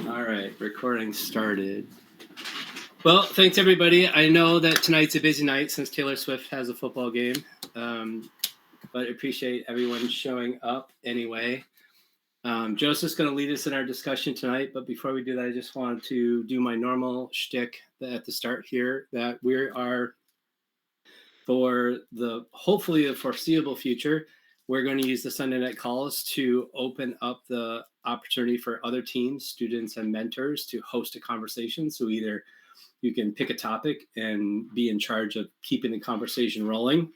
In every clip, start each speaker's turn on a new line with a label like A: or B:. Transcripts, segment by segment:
A: All right, recording started. Well, thanks everybody. I know that tonight's a busy night since Taylor Swift has a football game, but I appreciate everyone showing up anyway. Joseph's going to lead us in our discussion tonight, but before we do that, I just want to do my normal shtick at the start here, that we are, for the hopefully the foreseeable future, we're going to use the Sunday night calls to open up the opportunity for other teams, students, and mentors to host a conversation. So either you can pick a topic and be in charge of keeping the conversation rolling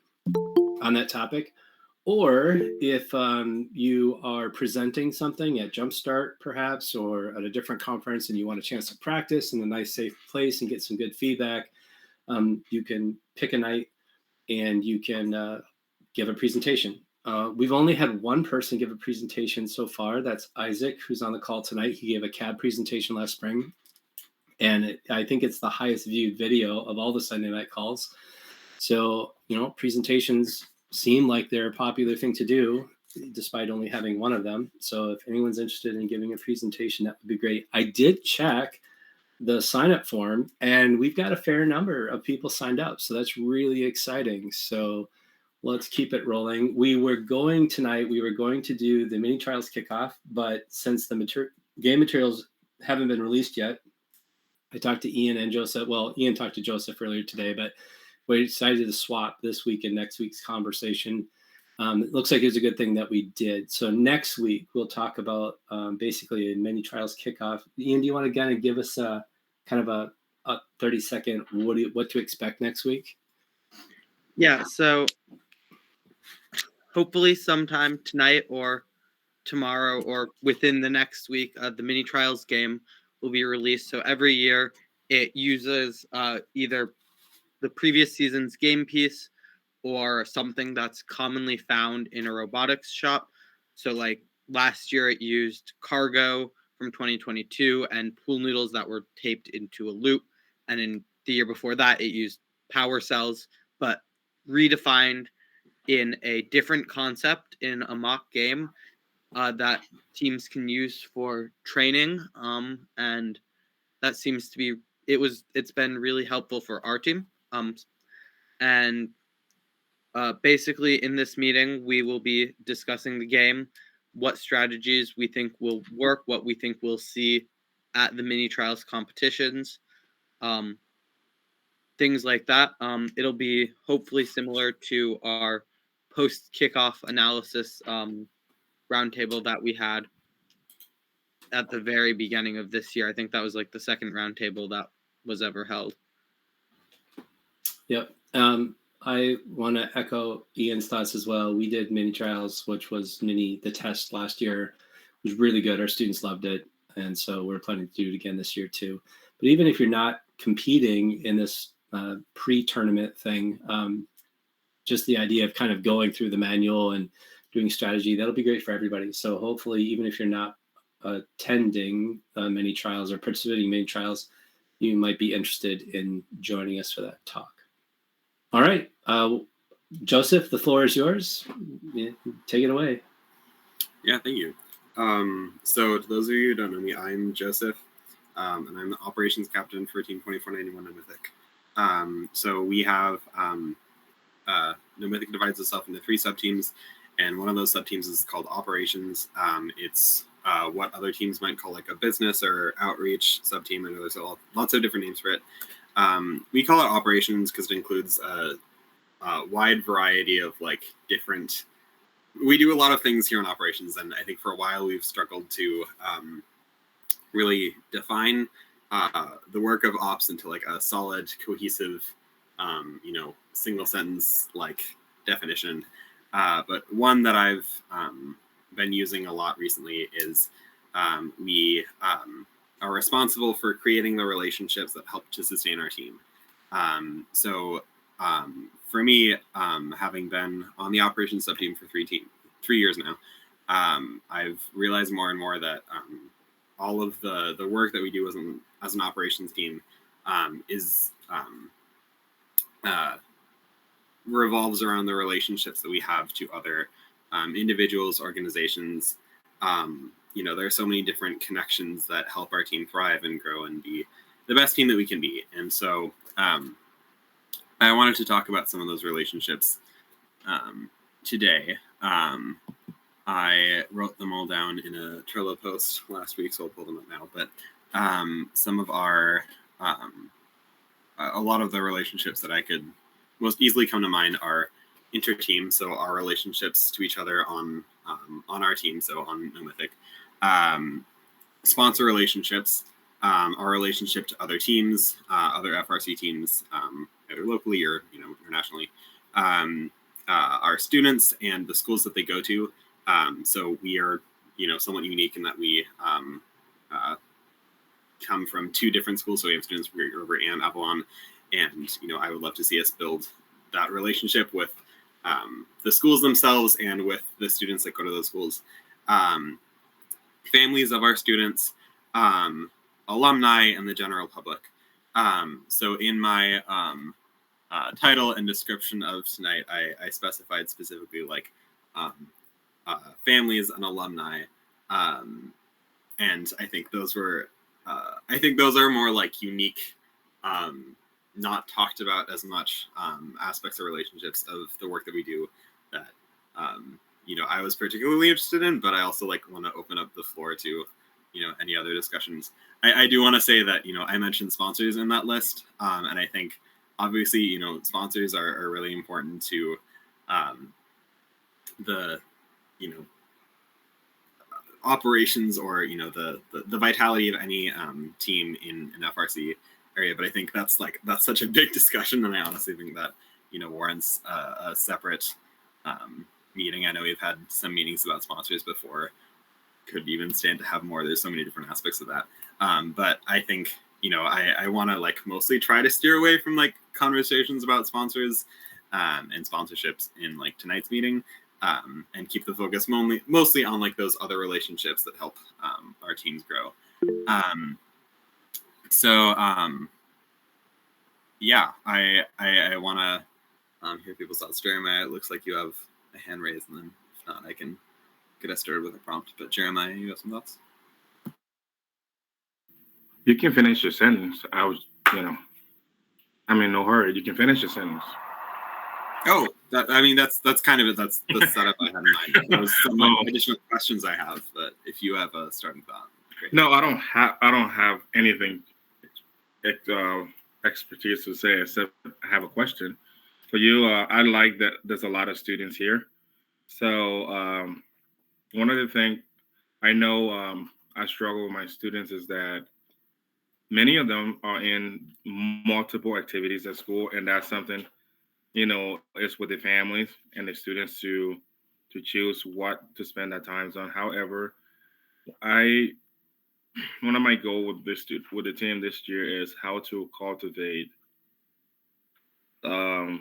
A: on that topic, or if you are presenting something at Jumpstart perhaps, or at a different conference, and you want a chance to practice in a nice safe place and get some good feedback, you can pick a night and you can give a presentation. We've only had one person give a presentation so far. That's Isaac, who's on the call tonight. He gave a CAD presentation last spring, and I think it's the highest viewed video of all the Sunday night calls. So, presentations seem like they're a popular thing to do, despite only having one of them. So if anyone's interested in giving a presentation, that would be great. I did check the sign-up form, and we've got a fair number of people signed up. So that's really exciting. So let's keep it rolling. We were going to do the mini trials kickoff, but since the game materials haven't been released yet, I talked to Ian and Joseph. Well, Ian talked to Joseph earlier today, but we decided to swap this week and next week's conversation. It looks like it's a good thing that we did. So next week, we'll talk about basically a mini trials kickoff. Ian, do you want to kind of give us a 30-second what to expect next week?
B: Yeah, so hopefully sometime tonight or tomorrow or within the next week, the mini trials game will be released. So every year it uses either the previous season's game piece or something that's commonly found in a robotics shop. So like last year it used cargo from 2022 and pool noodles that were taped into a loop. And in the year before that, it used power cells, but redefined in a different concept in a mock game that teams can use for training. And that seems to be, it's been really helpful for our team. And basically in this meeting, we will be discussing the game, what strategies we think will work, what we think we'll see at the mini trials competitions, things like that. It'll be hopefully similar to our post kickoff analysis roundtable that we had at the very beginning of this year. I think that was like the second roundtable that was ever held.
A: Yep. I want to echo Ian's thoughts as well. We did mini trials, which was the test last year. It was really good. Our students loved it. And so we're planning to do it again this year too. But even if you're not competing in this pre-tournament thing, just the idea of kind of going through the manual and doing strategy, that'll be great for everybody. So hopefully, even if you're not attending mini trials or participating in mini trials, you might be interested in joining us for that talk. All right, Joseph, the floor is yours. Take it away.
C: Yeah, thank you. So to those of you who don't know me, I'm Joseph, and I'm the operations captain for Team 2491 No Mythic. So we have No Mythic divides itself into 3 sub-teams, and one of those sub-teams is called operations. It's what other teams might call like a business or outreach sub-team. I know there's lots of different names for it. We call it operations because it includes a wide variety of like different. We do a lot of things here in operations, and I think for a while we've struggled to really define the work of ops into like a solid, cohesive, single sentence like definition. But one that I've been using a lot recently is we are responsible for creating the relationships that help to sustain our team. For me, having been on the operations sub-team for 3 years now, I've realized more and more that all of the work that we do as an operations team revolves around the relationships that we have to other individuals, organizations, there are so many different connections that help our team thrive and grow and be the best team that we can be. And so I wanted to talk about some of those relationships today. I wrote them all down in a Trello post last week, so I'll pull them up now. But some of our, a lot of the relationships that I could most easily come to mind are inter-team, so our relationships to each other on our team, so on No Mythic. Sponsor relationships, our relationship to other teams, other FRC teams, either locally or internationally. Our students and the schools that they go to. So we are, somewhat unique in that we come from 2 different schools. So we have students from Great River and Avalon, and I would love to see us build that relationship with the schools themselves and with the students that go to those schools, families of our students, alumni, and the general public. So in my title and description of tonight, I specified specifically like families and alumni, and I think those were are more like unique, not talked about as much aspects of relationships of the work that we do that I was particularly interested in, but I also want to open up the floor to any other discussions. I do want to say that I mentioned sponsors in that list, and I think obviously sponsors are really important to the operations or the vitality of any team in an FRC area. But I think that's such a big discussion, and I honestly think that warrants a separate meeting. I know we've had some meetings about sponsors before, could even stand to have more. There's so many different aspects of that, but I think I want to mostly try to steer away from conversations about sponsors and sponsorships in tonight's meeting, and keep the focus mostly on those other relationships that help our teams grow. Yeah, I want to hear people's thoughts. Jeremiah, it looks like you have a hand raised, and then if not, I can get us started with a prompt. But Jeremiah, you have some thoughts?
D: You can finish your sentence. I'm in no hurry. You can finish your sentence.
C: Oh, that's kind of it. That's the setup I had in mind. There's some additional questions I have, but if you have a starting thought, great.
D: No, I don't have anything expertise to say except I have a question for you. I like that there's a lot of students here. So one of the things I know I struggle with my students is that many of them are in multiple activities at school, and that's something it's with the families and the students to choose what to spend their times on. However, one of my goals with the team this year is how to cultivate the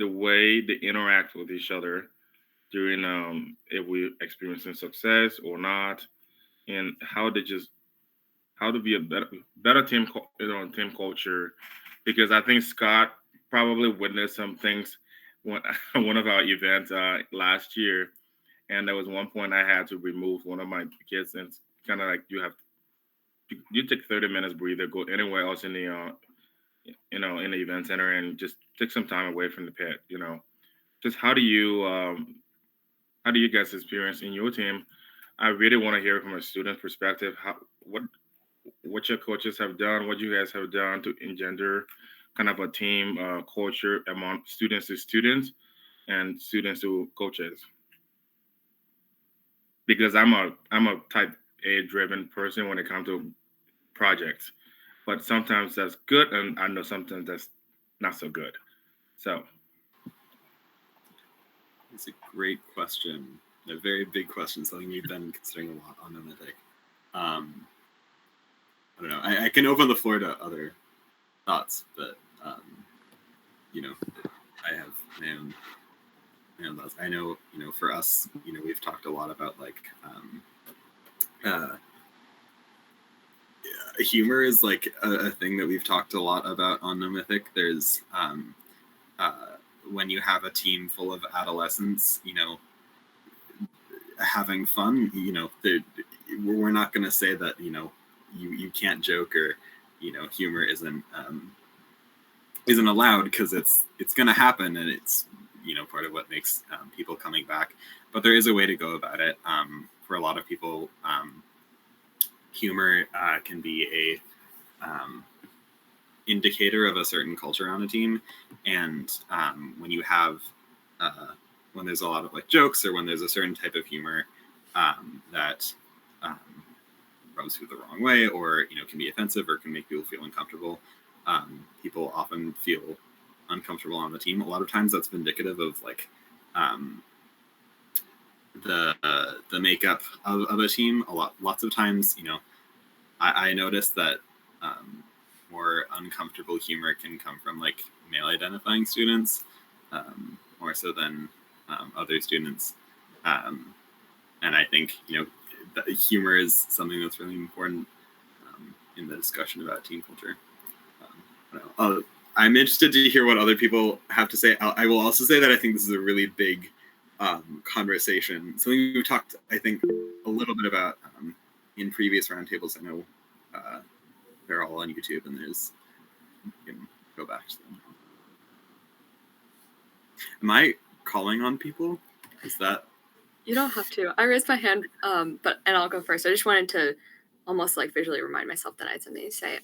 D: way they interact with each other during if we're experiencing success or not, and how to be a better team team culture, because I think Scott probably witnessed some things one of our events last year, and there was one point I had to remove one of my kids, and it's kind of you take 30 minutes breather, go anywhere else in the in the event center, and just take some time away from the pet. Just how do you guys experience in your team? I really want to hear from a student perspective what your coaches have done, what you guys have done to engender kind of a team culture among students to students and students to coaches. Because I'm a type A driven person when it comes to projects, but sometimes that's good, and I know sometimes that's not so good. So
C: it's a great question, a very big question, something we've been considering a lot on Mythic. I don't know. I can open the floor to other thoughts, but I have my own thoughts. I know, for us, we've talked a lot about humor is a thing that we've talked a lot about on No Mythic. There's when you have a team full of adolescents, having fun, we're not going to say that, you can't joke, or, humor isn't allowed, because it's going to happen, and it's, part of what makes people coming back. But there is a way to go about it. For a lot of people, humor can be a indicator of a certain culture on a team. And when you have, when there's a lot of like jokes, or when there's a certain type of humor that rubs people the wrong way, or, can be offensive, or can make people feel uncomfortable, people often feel uncomfortable on the team. A lot of times that's indicative of like the makeup of a team. Lots of times, I noticed that more uncomfortable humor can come from like male identifying students, more so than other students. And I think, that humor is something that's really important in the discussion about team culture. I'm interested to hear what other people have to say. I will also say that I think this is a really big conversation. Something we've talked, I think, a little bit about in previous roundtables. I know they're all on YouTube, and you can go back to them. Am I calling on people? Is that?
E: You don't have to. I raised my hand, and I'll go first. I just wanted to almost like visually remind myself that I had something to say.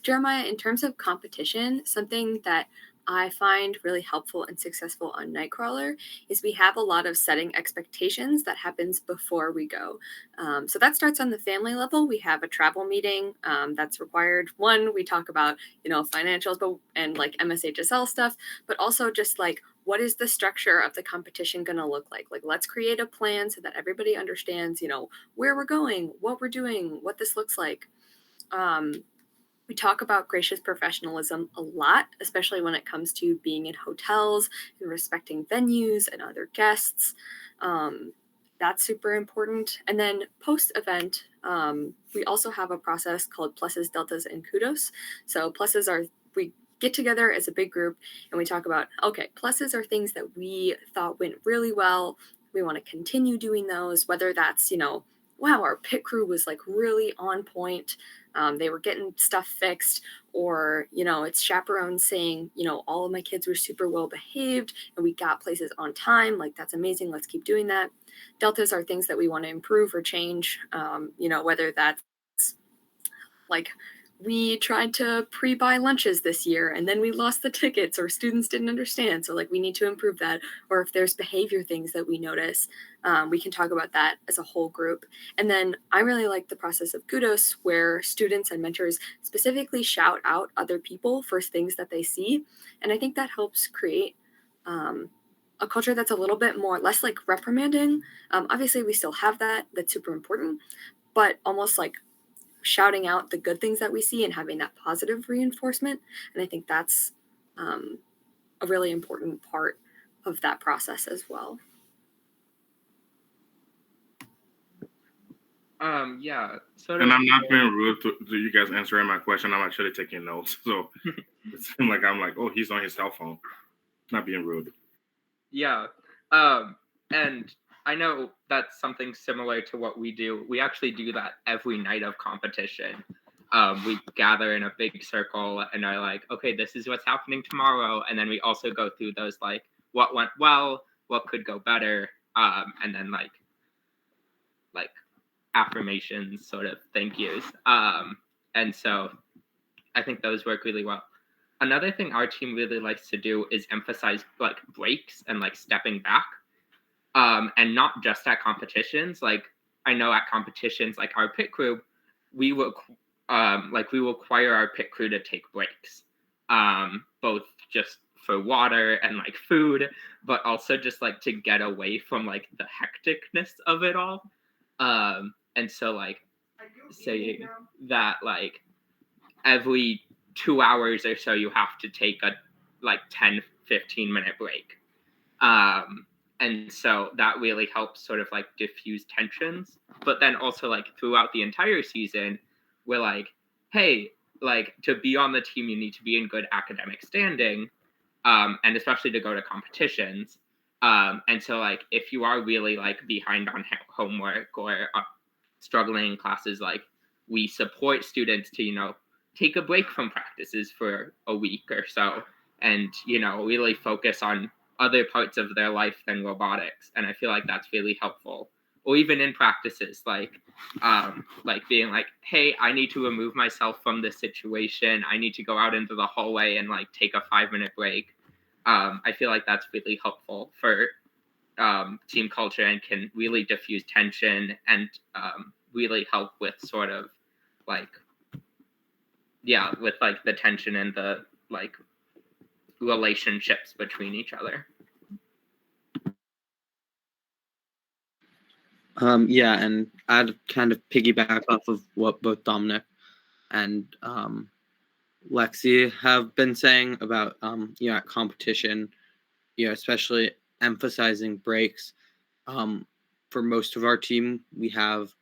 E: Jeremiah, in terms of competition, something that I find really helpful and successful on KnightKrawler is we have a lot of setting expectations that happens before we go. So that starts on the family level. We have a travel meeting that's required. One, we talk about, financials and like MSHSL stuff, but also just like, what is the structure of the competition going to look like? Like, let's create a plan so that everybody understands, where we're going, what we're doing, what this looks like. We talk about gracious professionalism a lot, especially when it comes to being in hotels and respecting venues and other guests. That's super important. And then post-event, we also have a process called pluses, deltas, and kudos. So pluses are, we get together as a big group and we talk about, okay, pluses are things that we thought went really well. We want to continue doing those, whether that's, wow, our pit crew was like really on point. They were getting stuff fixed, or, it's chaperones saying, all of my kids were super well behaved and we got places on time. Like, that's amazing. Let's keep doing that. Deltas are things that we want to improve or change, whether that's like, we tried to pre-buy lunches this year and then we lost the tickets, or students didn't understand. So like, we need to improve that. Or if there's behavior things that we notice, we can talk about that as a whole group. And then I really like the process of kudos, where students and mentors specifically shout out other people for things that they see. And I think that helps create a culture that's a little bit less like reprimanding. Obviously we still have that. That's super important, but almost like shouting out the good things that we see and having that positive reinforcement. And I think that's a really important part of that process as well.
F: Yeah.
D: And I'm not being rude to you guys answering my question. I'm actually taking notes. So it seems like I'm like, oh, he's on his cell phone. Not being rude.
F: Yeah. And I know that's something similar to what we do. We actually do that every night of competition. We gather in a big circle and are like, okay, this is what's happening tomorrow. And then we also go through those, like, what went well, what could go better, and then like affirmations, sort of thank yous. And so I think those work really well. Another thing our team really likes to do is emphasize like breaks and like stepping back. And not just at competitions. Like, I know at competitions, like our pit crew, we will require our pit crew to take breaks, both just for water and like food, but also just like to get away from like the hecticness of it all. And so like saying that like every 2 hours or so you have to take a like 10-15 minute break. And so that really helps sort of like diffuse tensions. But then also like throughout the entire season, we're like, hey, like to be on the team, you need to be in good academic standing, and especially to go to competitions. And so like if you are really like behind on homework or struggling in classes, like we support students to, take a break from practices for a week or so and, really focus on other parts of their life than robotics. And I feel like that's really helpful. Or even in practices, like being like, hey, I need to remove myself from this situation. I need to go out into the hallway and like take a 5-minute break. I feel like that's really helpful for team culture and can really diffuse tension and really help with sort of like, with like the tension and the like relationships between each other.
B: And I'd kind of piggyback off of what both Dominic and Lexi have been saying about at competition, especially emphasizing breaks. For most of our team, we have,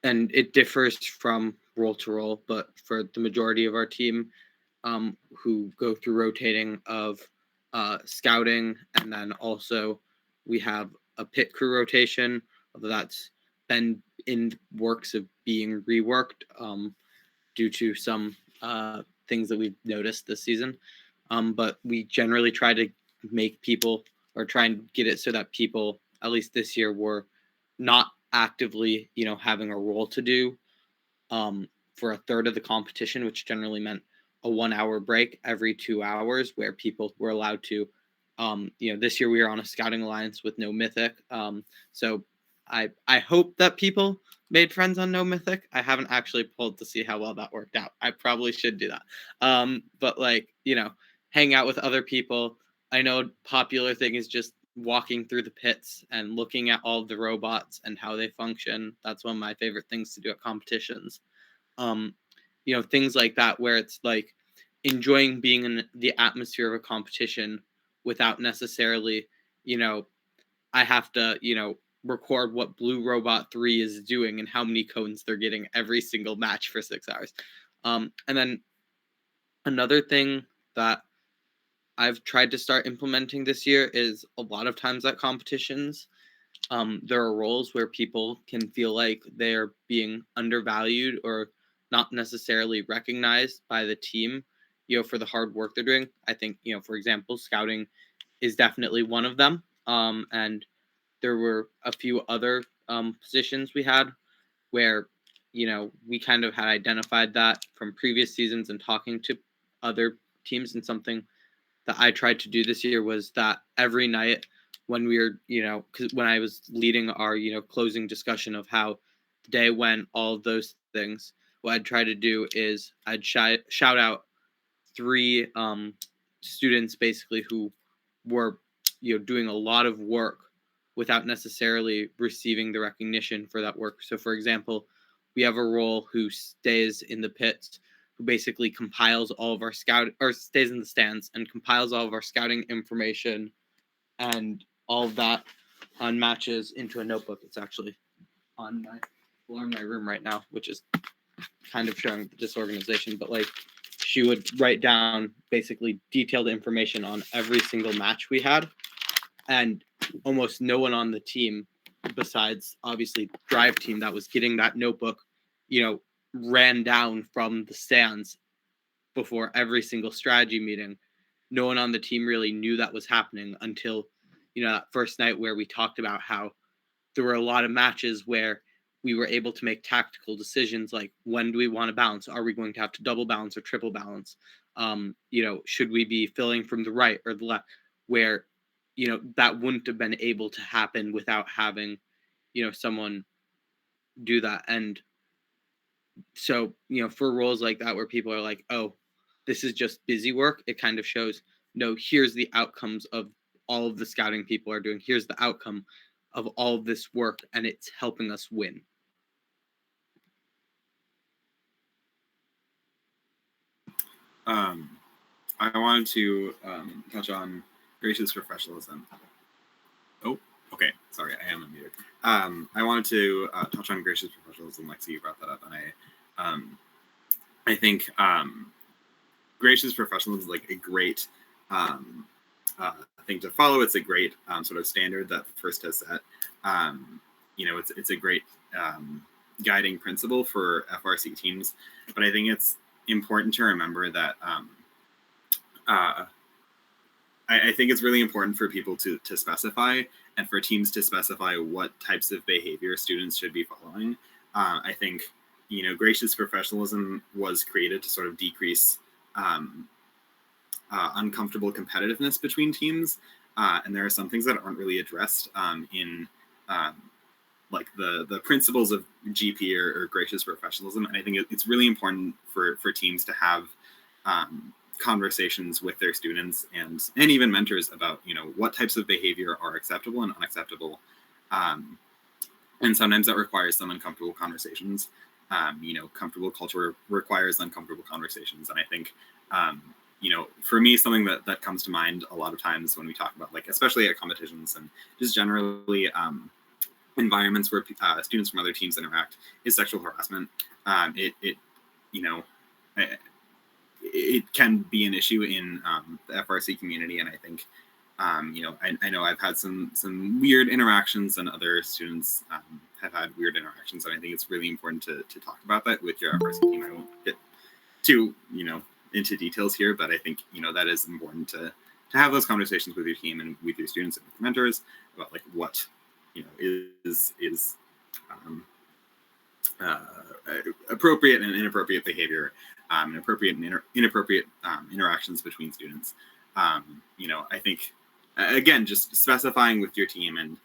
B: and it differs from role to role, but for the majority of our team, who go through rotating of scouting, and then also we have a pit crew rotation, although that's been in works of being reworked due to some things that we've noticed this season. But we generally try to make people, or try and get it so that people, at least this year, were not actively, having a role to do for a third of the competition, which generally meant a 1-hour break every 2 hours where people were allowed to, this year we are on a scouting alliance with No Mythic. So I hope that people made friends on No Mythic. I haven't actually pulled to see how well that worked out. I probably should do that. But hang out with other people. I know a popular thing is just walking through the pits and looking at all of the robots and how they function. That's one of my favorite things to do at competitions. Things like that, where it's like enjoying being in the atmosphere of a competition without necessarily, I have to, record what Blue Robot 3 is doing and how many cones they're getting every single match for 6 hours. And then another thing that I've tried to start implementing this year is a lot of times at competitions, there are roles where people can feel like they're being undervalued or not necessarily recognized by the team, for the hard work they're doing. I think, for example, scouting is definitely one of them. And there were a few other positions we had where, we kind of had identified that from previous seasons and talking to other teams. And something that I tried to do this year was that every night when we were, because when I was leading our, closing discussion of how the day went, all of those things, what I'd try to do is I'd shout out 3 students basically who were, doing a lot of work without necessarily receiving the recognition for that work. So, for example, we have a role who stays in the pits, who basically compiles all of our stays in the stands and compiles all of our scouting information and all of that on matches into a notebook. It's actually on my floor in my room right now, which is kind of showing the disorganization, but she would write down basically detailed information on every single match we had, and almost no one on the team, besides obviously Drive Team that was getting that notebook, ran down from the stands before every single strategy meeting. No one on the team really knew that was happening until, that first night where we talked about how there were a lot of matches where we were able to make tactical decisions like, when do we want to balance? Are we going to have to double balance or triple balance? Should we be filling from the right or the left? Where, that wouldn't have been able to happen without having, someone do that. And so, for roles like that where people are like, oh, this is just busy work, it kind of shows, no, here's the outcomes of all of the scouting people are doing. Here's the outcome of all of this work, and it's helping us win.
C: I wanted to touch on gracious professionalism. Oh, okay. Sorry, I am unmuted. I wanted to touch on gracious professionalism. Lexi, you brought that up, and I think gracious professionalism is like a great thing to follow. It's a great sort of standard that FRC has set. It's a great guiding principle for FRC teams. But I think it's important to remember that I think it's really important for people to specify and for teams to specify what types of behavior students should be following. I think, gracious professionalism was created to sort of decrease uncomfortable competitiveness between teams. And there are some things that aren't really addressed in like the principles of GP or gracious professionalism. And I think it's really important for teams to have conversations with their students and even mentors about, what types of behavior are acceptable and unacceptable. And sometimes that requires some uncomfortable conversations. Comfortable culture requires uncomfortable conversations. And I think, for me, something that comes to mind a lot of times when we talk about, like, especially at competitions and just generally environments where students from other teams interact, is sexual harassment. It can be an issue in the FRC community, and I think, I know I've had some weird interactions, and other students have had weird interactions, and I think it's really important to talk about that with your FRC team. I won't get too, into details here, but I think, that is important to have those conversations with your team and with your students and with your mentors about, like, what, is appropriate and inappropriate behavior, and appropriate and inappropriate interactions between students. I think, again, just specifying with your team and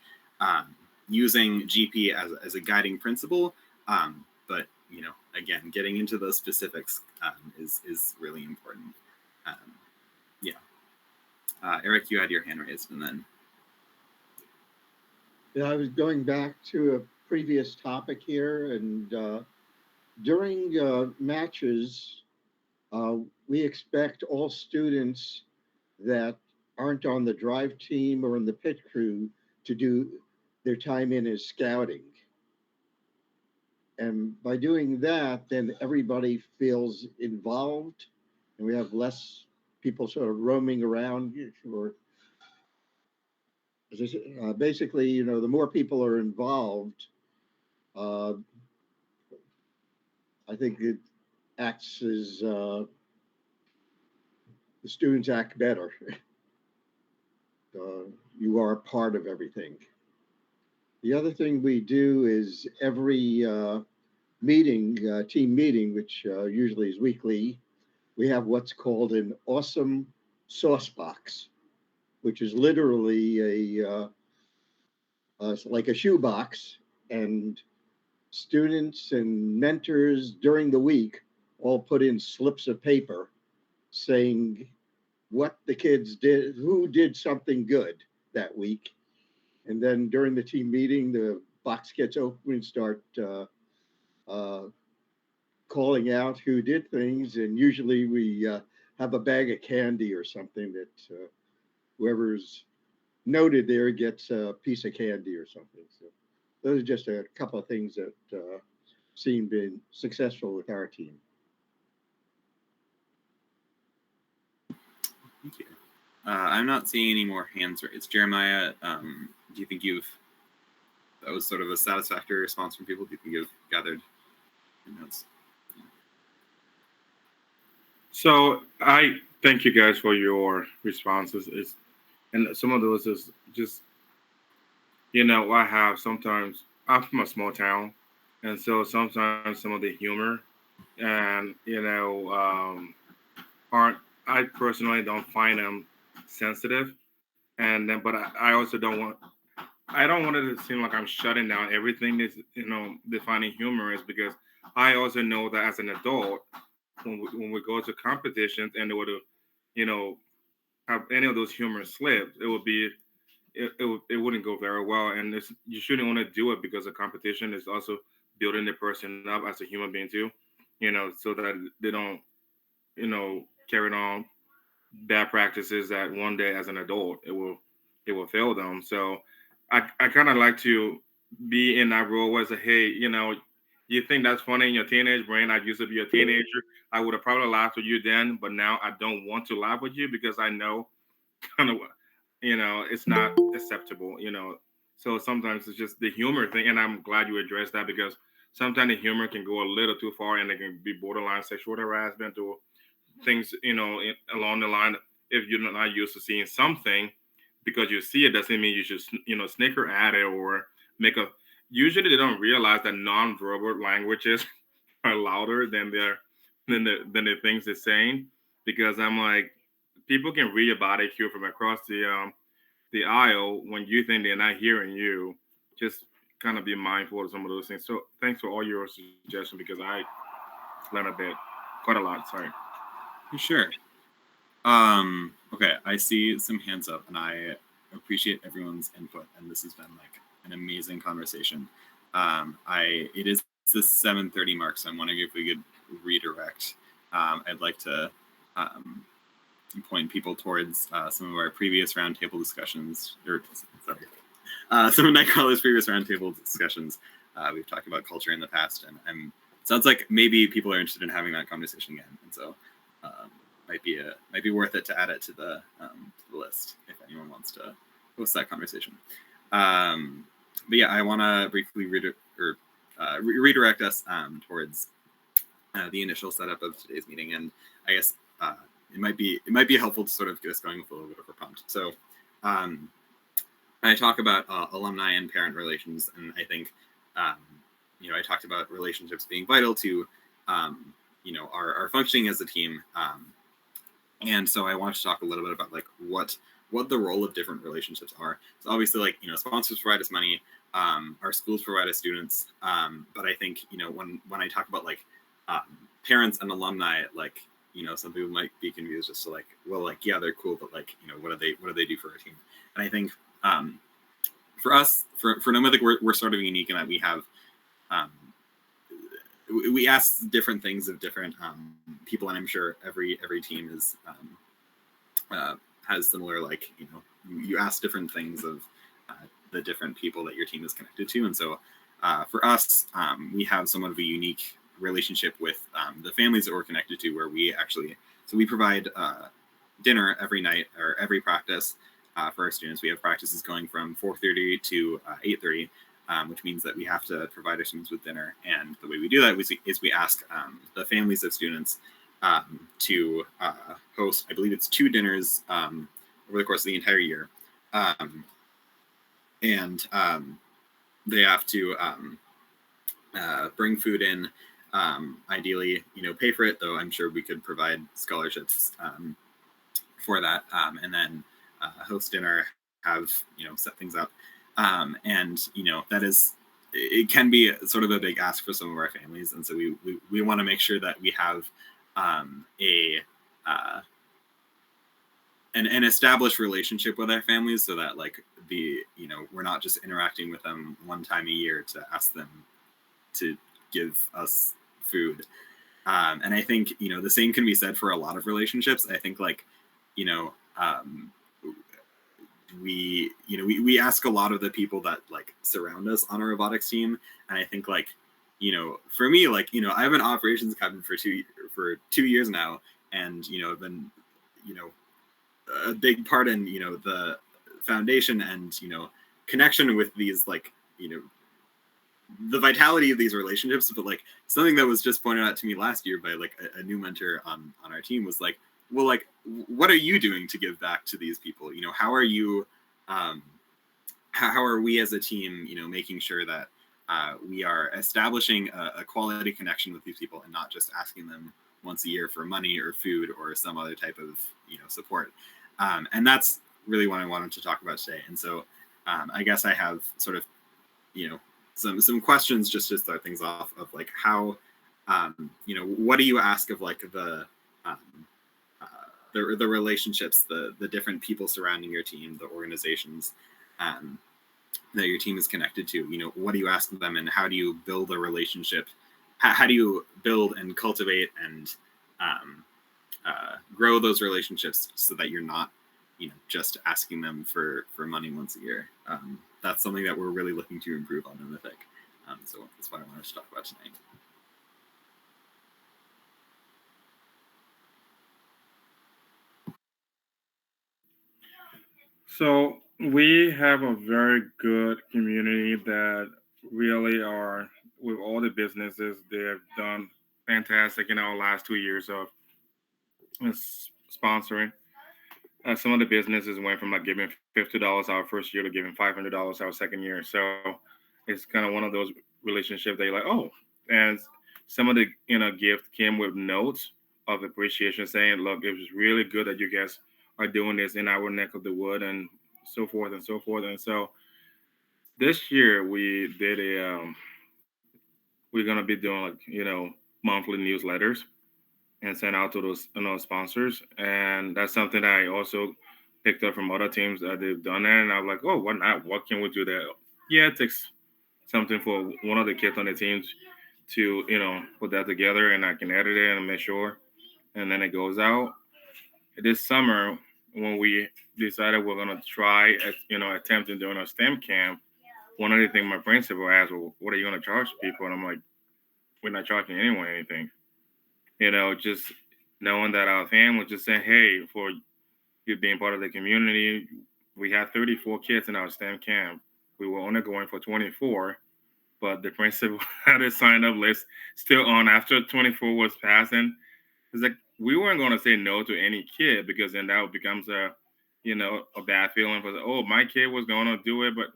C: using GP as a guiding principle, but again, getting into those specifics is really important. Eric, you had your hand raised, and then.
G: Yeah, I was going back to a previous topic here, and during matches, we expect all students that aren't on the drive team or in the pit crew to do their time in as scouting. And by doing that, then everybody feels involved, and we have less people sort of roaming around. Or basically, the more people are involved, I think it acts as the students act better. You are a part of everything. The other thing we do is every meeting, team meeting, which usually is weekly, we have what's called an awesome sauce box, which is literally like a shoebox, and students and mentors during the week all put in slips of paper saying what the kids did, who did something good that week. And then during the team meeting, the box gets open and start calling out who did things. And usually we have a bag of candy or something that whoever's noted there gets a piece of candy or something. So those are just a couple of things that seem been successful with our team.
C: Thank you. I'm not seeing any more hands raised. Jeremiah, do you think that was sort of a satisfactory response from people? Do you think you've gathered notes?
D: So I thank you guys for your responses. And some of those is just, I have sometimes, I'm from a small town, and so sometimes some of the humor and, I personally don't find them sensitive. And then, but I also I don't want it to seem like I'm shutting down everything that's, defining humor is, because I also know that as an adult, when we go to competitions and they were to, have any of those humor slips, it would be, it wouldn't go very well. And you shouldn't want to do it, because a competition is also building the person up as a human being too, so that they don't, carry on bad practices that one day as an adult it will fail them. So I kind of like to be in that role as a, hey, you think that's funny in your teenage brain. I used to be a teenager. I would have probably laughed with you then, but now I don't want to laugh with you, because I know kind of, it's not acceptable. So sometimes it's just the humor thing, and I'm glad you addressed that because sometimes the humor can go a little too far, and it can be borderline sexual harassment or things, along the line. If you're not used to seeing something, because you see it doesn't mean you should, snicker at it or make a. Usually, they don't realize that non-verbal languages are louder than the things they're saying. Because I'm like, people can read your body cue from across the aisle when you think they're not hearing you. Just kind of be mindful of some of those things. So thanks for all your suggestions because I learned quite a lot. Sorry.
C: Sure. Okay, I see some hands up, and I appreciate everyone's input. And this has been like an amazing conversation. It is the 7:30 mark, so I'm wondering if we could redirect. I'd like to point people towards some of our previous roundtable discussions, or sorry, some of KnightKrawler's previous roundtable discussions. We've talked about culture in the past, and it sounds like maybe people are interested in having that conversation again, and so might be worth it to add it to the list if anyone wants to host that conversation. But yeah, I want to briefly redirect us towards the initial setup of today's meeting, and I guess it might be helpful to sort of get us going with a little bit of a prompt. So I talk about alumni and parent relations, and I think I talked about relationships being vital to our functioning as a team, and so I want to talk a little bit about like what the role of different relationships are. So obviously, like sponsors provide us money, our schools provide us students, but I think when I talk about like parents and alumni, like some people might be confused as to like, well, like yeah, they're cool, but like what do they do for our team? And I think for us, for Nomadic, we're sort of unique in that we have we ask different things of different people, and I'm sure every team is has similar, like you ask different things of the different people that your team is connected to, and so for us, we have somewhat of a unique relationship with the families that we're connected to, where we provide dinner every night or every practice for our students. We have practices going from 4:30 to 8:30. Which means that we have to provide our students with dinner. And the way we do that is we ask the families of students to host, I believe it's 2 dinners over the course of the entire year. And they have to bring food in, ideally, pay for it, though I'm sure we could provide scholarships for that. And then host dinner, have, set things up. And it can be sort of a big ask for some of our families, and so we want to make sure that we have an established relationship with our families, so that like we're not just interacting with them one time a year to ask them to give us food. And I think the same can be said for a lot of relationships. I think like we ask a lot of the people that like surround us on our robotics team, and I think like for me, like I've been operations captain for 2 years now, and I've been a big part in the foundation and connection with these, like the vitality of these relationships. But like something that was just pointed out to me last year by like a new mentor on our team was like, well, like, what are you doing to give back to these people? How are you, how are we as a team, making sure that we are establishing a quality connection with these people and not just asking them once a year for money or food or some other type of, support. And that's really what I wanted to talk about today. And so I guess I have sort of, some questions just to start things off of like how, what do you ask of like the relationships, the different people surrounding your team, the organizations that your team is connected to? What do you ask of them, and how do you build a relationship? How do you build and cultivate and grow those relationships so that you're not, just asking them for money once a year? That's something that we're really looking to improve on in Mythic. So that's what I wanted to talk about tonight.
D: So We have a very good community that really are, with all the businesses, they have done fantastic in our last 2 years of sponsoring. Some of the businesses went from like giving $50 our first year to giving $500 our second year. So it's kind of one of those relationships that you're like, oh, and some of the gift came with notes of appreciation, saying, look, it was really good that you guys are doing this in our neck of the wood, and so forth and so forth. And so this year we did we're gonna be doing like monthly newsletters and send out to those sponsors, and that's something that I also picked up from other teams that they've done that, and I'm like, oh, why not? What can we do that? Yeah, it takes something for one of the kids on the teams to put that together, and I can edit it and make sure, and then it goes out. This summer, when we decided we're gonna try attempting doing a STEM camp, one of the things my principal asked, well, what are you gonna charge people? And I'm like, we're not charging anyone anything. Just knowing that our family just saying, hey, for you being part of the community, we had 34 kids in our STEM camp. We were only going for 24, but the principal had a sign up list still on after 24 was passing. It's like we weren't going to say no to any kid, because then that becomes a bad feeling for, oh, my kid was going to do it, but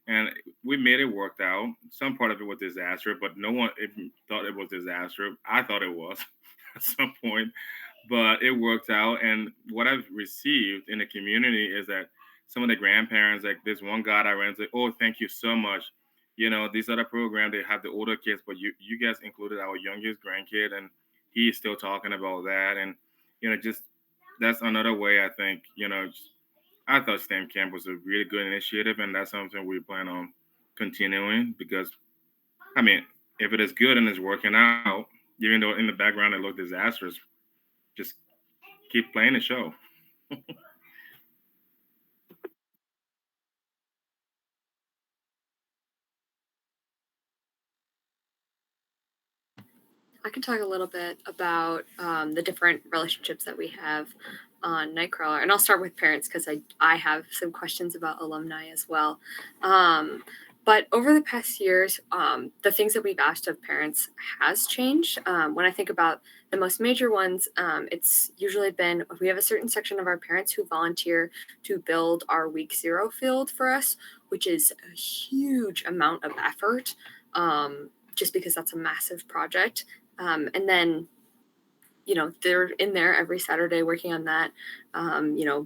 D: and we made it worked out. Some part of it was disaster, but no one even thought it was disaster. I thought it was at some point, but it worked out. And what I've received in the community is that some of the grandparents, like this one guy I ran into, oh, thank you so much. These other programs, they have the older kids, but you guys included our youngest grandkid, and he's still talking about that. And, just that's another way I think, I thought STEM Camp was a really good initiative, and that's something we plan on continuing because, I mean, if it is good and it's working out, even though in the background it looked disastrous, just keep playing the show.
E: I can talk a little bit about the different relationships that we have on KnightKrawler, and I'll start with parents because I have some questions about alumni as well. But over the past years, the things that we've asked of parents has changed. When I think about the most major ones, it's usually been we have a certain section of our parents who volunteer to build our week 0 field for us, which is a huge amount of effort, just because that's a massive project. And then, they're in there every Saturday working on that,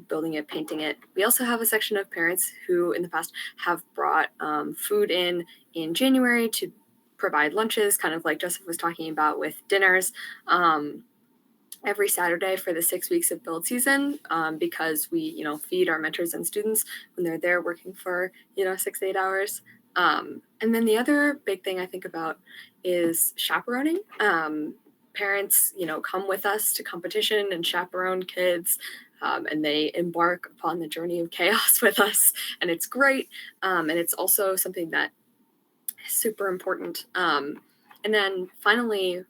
E: building it, painting it. We also have a section of parents who in the past have brought food in January to provide lunches, kind of like Joseph was talking about with dinners, every Saturday for the 6 weeks of build season, because we, feed our mentors and students when they're there working for, 6 to 8 hours. And then the other big thing I think about is chaperoning. Parents, come with us to competition and chaperone kids, and they embark upon the journey of chaos with us, and it's great. And it's also something that is super important. And then finally,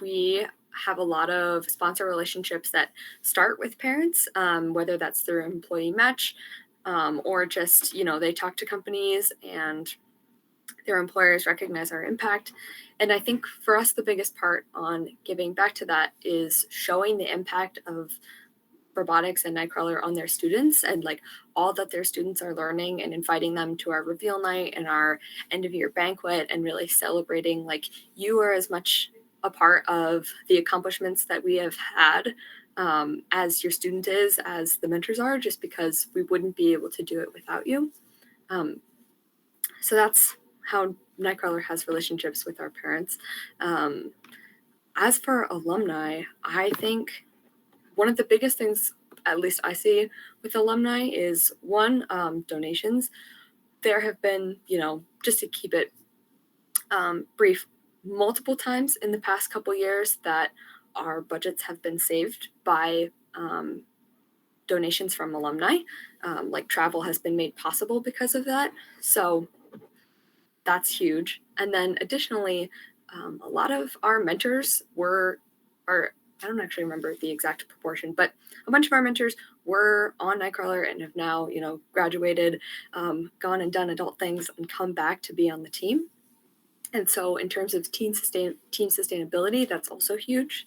E: we have a lot of sponsor relationships that start with parents, whether that's through employee match, or just, they talk to companies and their employers recognize our impact. And I think for us, the biggest part on giving back to that is showing the impact of robotics and KnightKrawler on their students, and like all that their students are learning, and inviting them to our reveal night and our end of year banquet, and really celebrating like you are as much a part of the accomplishments that we have had, as your student is, as the mentors are, just because we wouldn't be able to do it without you. So that's how KnightKrawler has relationships with our parents. As for alumni, I think one of the biggest things, at least I see with alumni, is one, donations. There have been, just to keep it brief, multiple times in the past couple years that our budgets have been saved by donations from alumni. Like travel has been made possible because of that. So that's huge. And then additionally, a lot of our mentors are I don't actually remember the exact proportion, but a bunch of our mentors were on KnightKrawler and have now, graduated, gone and done adult things and come back to be on the team. And so in terms of team sustainability, that's also huge.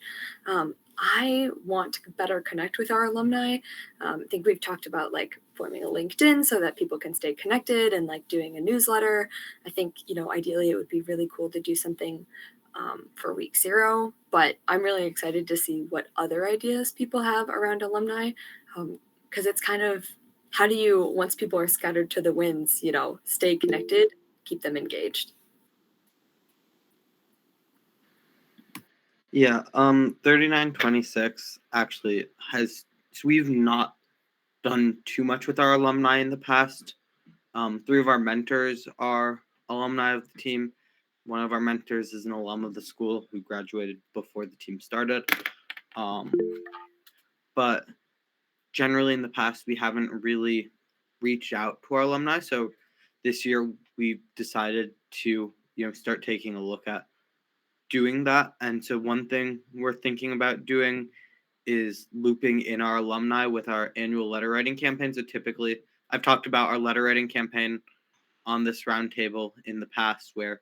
E: I want to better connect with our alumni. I think we've talked about like forming a LinkedIn so that people can stay connected and like doing a newsletter. I think, ideally it would be really cool to do something for week 0, but I'm really excited to see what other ideas people have around alumni. Because it's kind of, how do you, once people are scattered to the winds, stay connected, keep them engaged?
B: Yeah, 3926 actually has, so we've not done too much with our alumni in the past. 3 of our mentors are alumni of the team. One of our mentors is an alum of the school who graduated before the team started. But generally in the past, we haven't really reached out to our alumni. So this year we decided to, start taking a look at doing that. And so one thing we're thinking about doing is looping in our alumni with our annual letter writing campaign. So typically, I've talked about our letter writing campaign on this roundtable in the past, where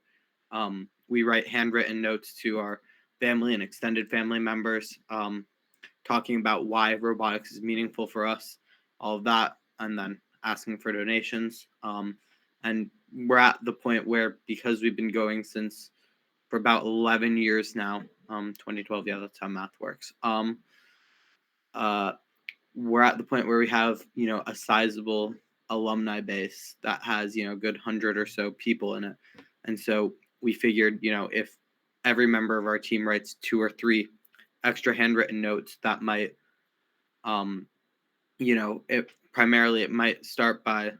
B: we write handwritten notes to our family and extended family members, talking about why robotics is meaningful for us, all of that, and then asking for donations. And we're at the point where, because we've been going for about 11 years now, 2012, yeah, that's how math works. We're at the point where we have, a sizable alumni base that has, a good 100 or so people in it. And so we figured, if every member of our team writes 2 or 3 extra handwritten notes, that might, it might start by,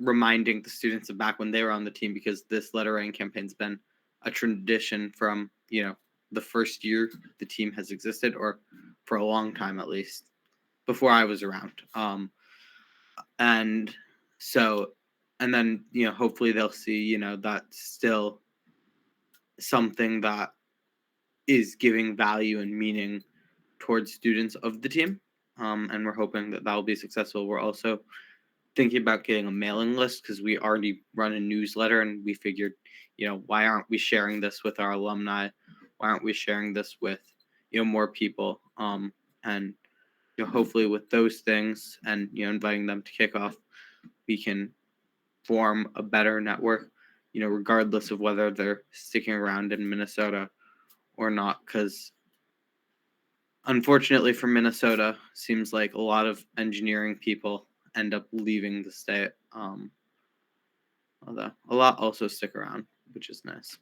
B: reminding the students of back when they were on the team, because this letter writing campaign's been a tradition from, the first year the team has existed, or for a long time at least, before I was around. And so, and then, hopefully they'll see, that's still something that is giving value and meaning towards students of the team. And we're hoping that will be successful. We're also thinking about getting a mailing list, because we already run a newsletter, and we figured, why aren't we sharing this with our alumni? Why aren't we sharing this with, more people? And hopefully with those things and, inviting them to kick off, we can form a better network, regardless of whether they're sticking around in Minnesota or not. Because unfortunately for Minnesota, seems like a lot of engineering people end up leaving the state. Although a lot also stick around, which is nice.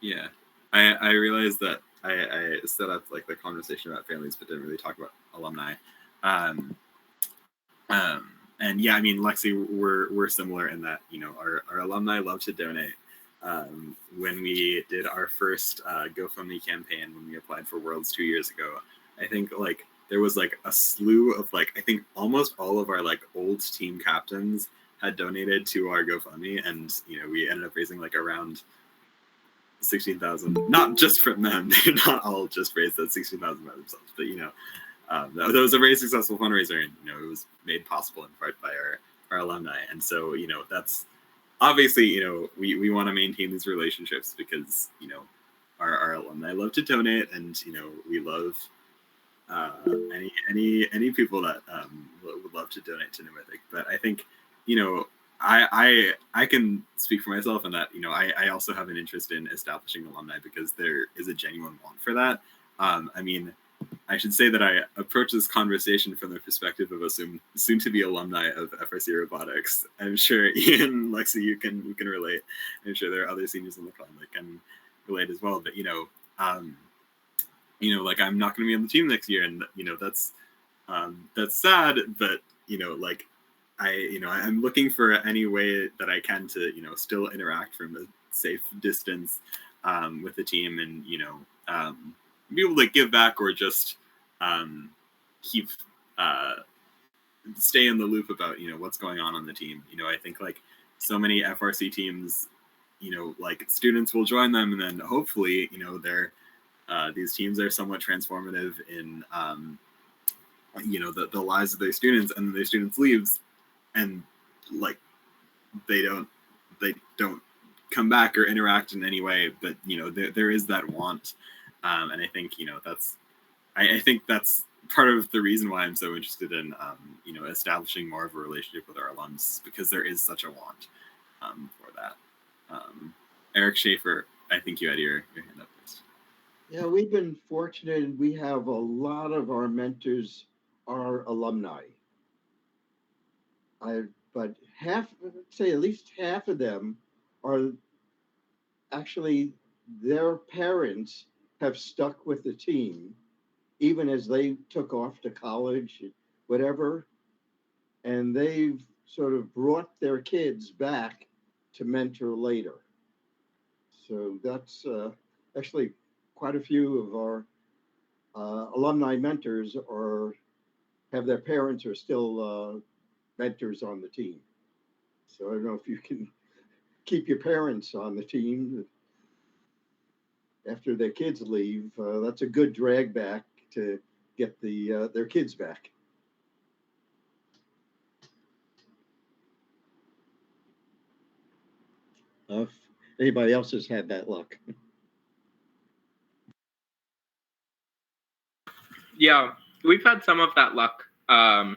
C: Yeah, I realized that I set up like the conversation about families, but didn't really talk about alumni. And yeah, I mean, Lexi, we're similar in that, our alumni love to donate. When we did our first GoFundMe campaign, when we applied for Worlds 2 years ago, I think like there was like a slew of like, I think almost all of our like old team captains had donated to our GoFundMe, and we ended up raising like around 16,000, not just from them. They did not all just raise that 16,000 by themselves, but that was a very successful fundraiser, and it was made possible in part by our alumni. And so that's obviously we want to maintain these relationships, because our alumni love to donate, and we love any people that would love to donate to Pneumatic. But I think I can speak for myself in that I also have an interest in establishing alumni, because there is a genuine want for that. I mean, I should say that I approach this conversation from the perspective of a soon-to-be alumni of FRC Robotics. I'm sure Ian, Lexi, you can relate. I'm sure there are other seniors in the club that can relate as well. But like I'm not going to be on the team next year, and that's sad. But like I'm looking for any way that I can to still interact from a safe distance with the team, and be able to give back, or just keep stay in the loop about what's going on the team. I think like so many FRC teams, like students will join them, and then hopefully they're these teams are somewhat transformative in the lives of their students, and their students leaves, and like they don't come back or interact in any way, but there is that want, and I think I think that's part of the reason why I'm so interested in establishing more of a relationship with our alums, because there is such a want for that. Eric Schaefer, I think you had your hand up first.
G: Yeah, we've been fortunate, and we have a lot of our mentors are alumni. But say at least half of them are actually, their parents have stuck with the team, even as they took off to college, whatever, and they've sort of brought their kids back to mentor later. So that's actually quite a few of our alumni mentors have their parents are still mentors on the team. So I don't know if you can keep your parents on the team after their kids leave. That's a good drag back to get their kids back. If anybody else has had that luck.
F: Yeah, we've had some of that luck. I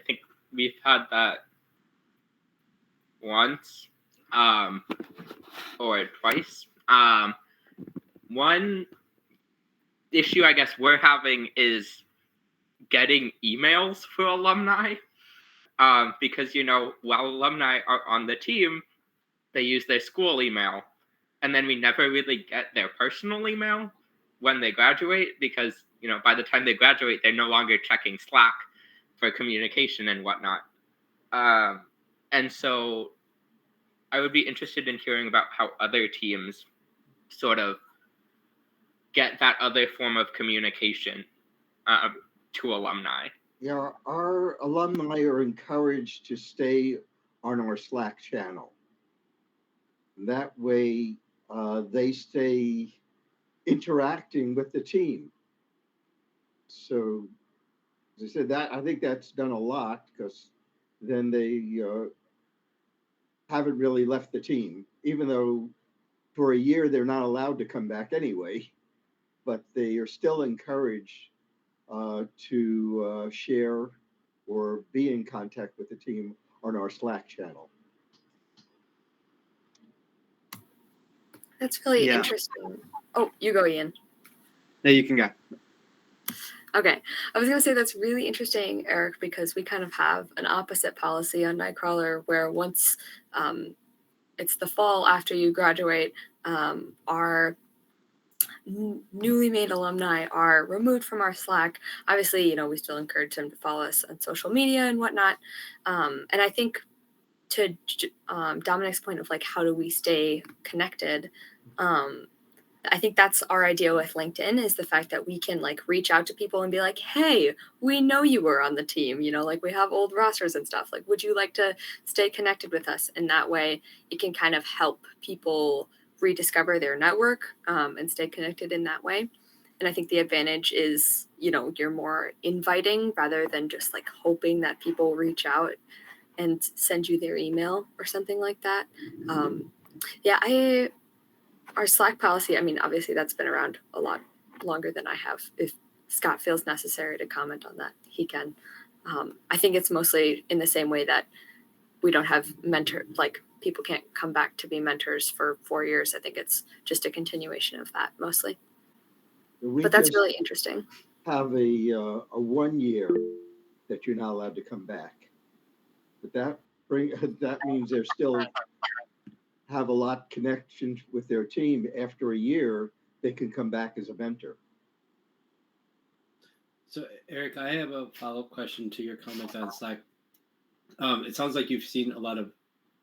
F: think we've had that once or twice. One issue I guess we're having is getting emails for alumni, because while alumni are on the team, they use their school email, and then we never really get their personal email when they graduate, because by the time they graduate, they're no longer checking Slack for communication and whatnot. And so I would be interested in hearing about how other teams sort of get that other form of communication to alumni.
G: Yeah, our alumni are encouraged to stay on our Slack channel. That way, they stay interacting with the team. So, as I said, I think that's done a lot, because then they haven't really left the team, even though for a year they're not allowed to come back anyway. But they are still encouraged to share or be in contact with the team on our Slack channel.
E: That's really
B: Yeah.
E: interesting. Oh, you go, Ian.
B: No, you can go.
E: Okay, I was gonna say that's really interesting, Eric, because we kind of have an opposite policy on KnightKrawler, where once it's the fall after you graduate, our newly made alumni are removed from our Slack. Obviously, we still encourage them to follow us on social media and whatnot. And I think to Dominic's point of like, how do we stay connected? I think that's our idea with LinkedIn, is the fact that we can like reach out to people and be like, hey, we know you were on the team, like we have old rosters and stuff. Like, would you like to stay connected with us? And that way it can kind of help people rediscover their network and stay connected in that way. And I think the advantage is, you're more inviting rather than just like hoping that people reach out and send you their email or something like that. Our Slack policy, I mean, obviously that's been around a lot longer than I have. If Scott feels necessary to comment on that, he can. I think it's mostly in the same way that we don't have people can't come back to be mentors for 4 years. I think it's just a continuation of that mostly. But that's really interesting.
G: Have a 1 year that you're not allowed to come back. But that means they're still have a lot connection with their team. After a year, they can come back as a mentor.
A: So, Eric, I have a follow-up question to your comments on Slack. It sounds like you've seen a lot of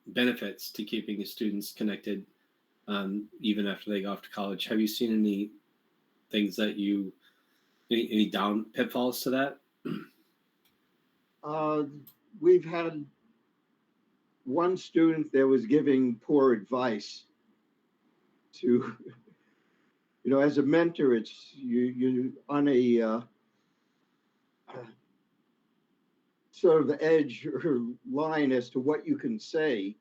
A: benefits to keeping students connected, even after they go off to college. Have you seen any things that any pitfalls to that?
G: We've had one student that was giving poor advice to as a mentor, it's you on a sort of the edge or line as to what you can say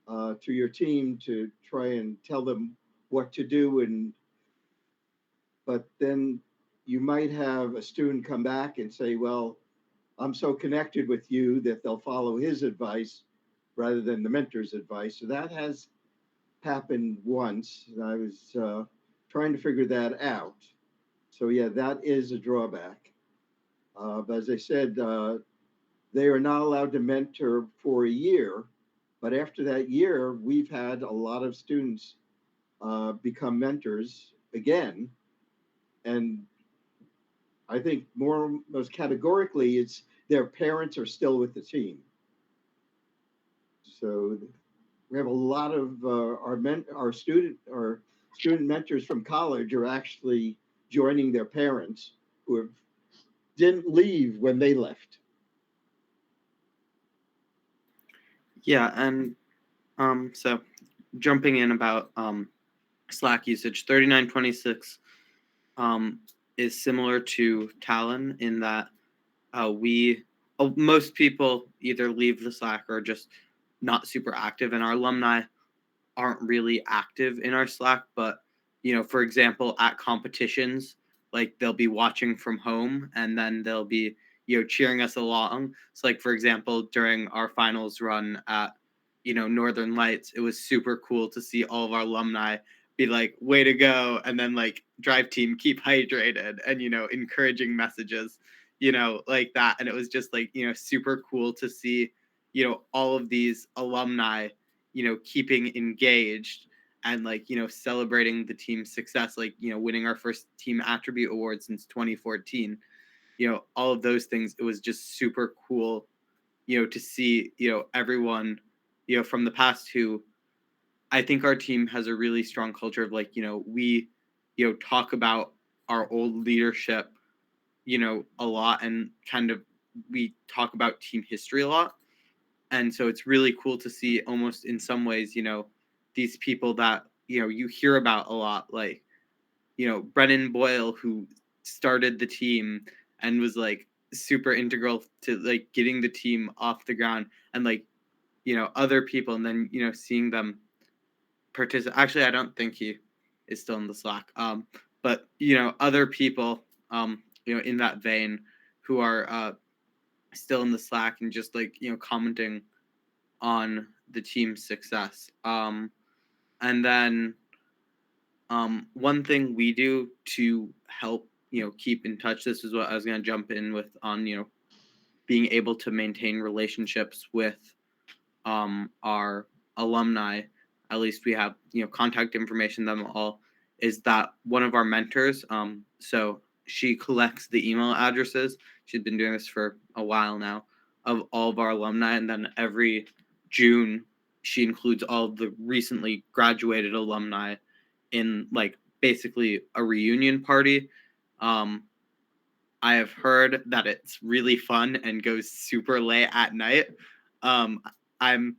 G: to your team to try and tell them what to do. But then you might have a student come back and say, well, I'm so connected with you that they'll follow his advice rather than the mentor's advice. So that has happened once. And I was trying to figure that out. So yeah, that is a drawback. But as I said, they are not allowed to mentor for a year. But after that year, we've had a lot of students become mentors again. And I think most categorically, it's their parents are still with the team. So we have a lot of our student mentors from college are actually joining their parents who didn't leave when they left.
B: Yeah, and so jumping in about Slack usage, 3926 is similar to Talon in that most people either leave the Slack or just not super active, and our alumni aren't really active in our Slack. But for example, at competitions, like they'll be watching from home and then they'll be cheering us along. So like for example, during our finals run at Northern Lights, it was super cool to see all of our alumni be like, way to go, and then like, drive team, keep hydrated, and encouraging messages like that. And it was just like super cool to see all of these alumni keeping engaged and like celebrating the team's success, like winning our first team attribute award since 2014, all of those things. It was just super cool to see everyone from the past who I think our team has a really strong culture of like, we, talk about our old leadership, a lot, and kind of we talk about team history a lot. And so it's really cool to see almost in some ways, these people that, you hear about a lot, like, Brennan Boyle, who started the team and was like super integral to like getting the team off the ground, and like, other people, and then, seeing them participate. Actually, I don't think he is still in the Slack. But other people, in that vein, who are still in the Slack and just like commenting on the team's success. And then one thing we do to help keep in touch. This is what I was going to jump in with on being able to maintain relationships with our alumni. At least we have contact information, them all, is that one of our mentors, so she collects the email addresses. She's been doing this for a while now, of all of our alumni, and then every June she includes all of the recently graduated alumni in like basically a reunion party. I have heard that it's really fun and goes super late at night. I'm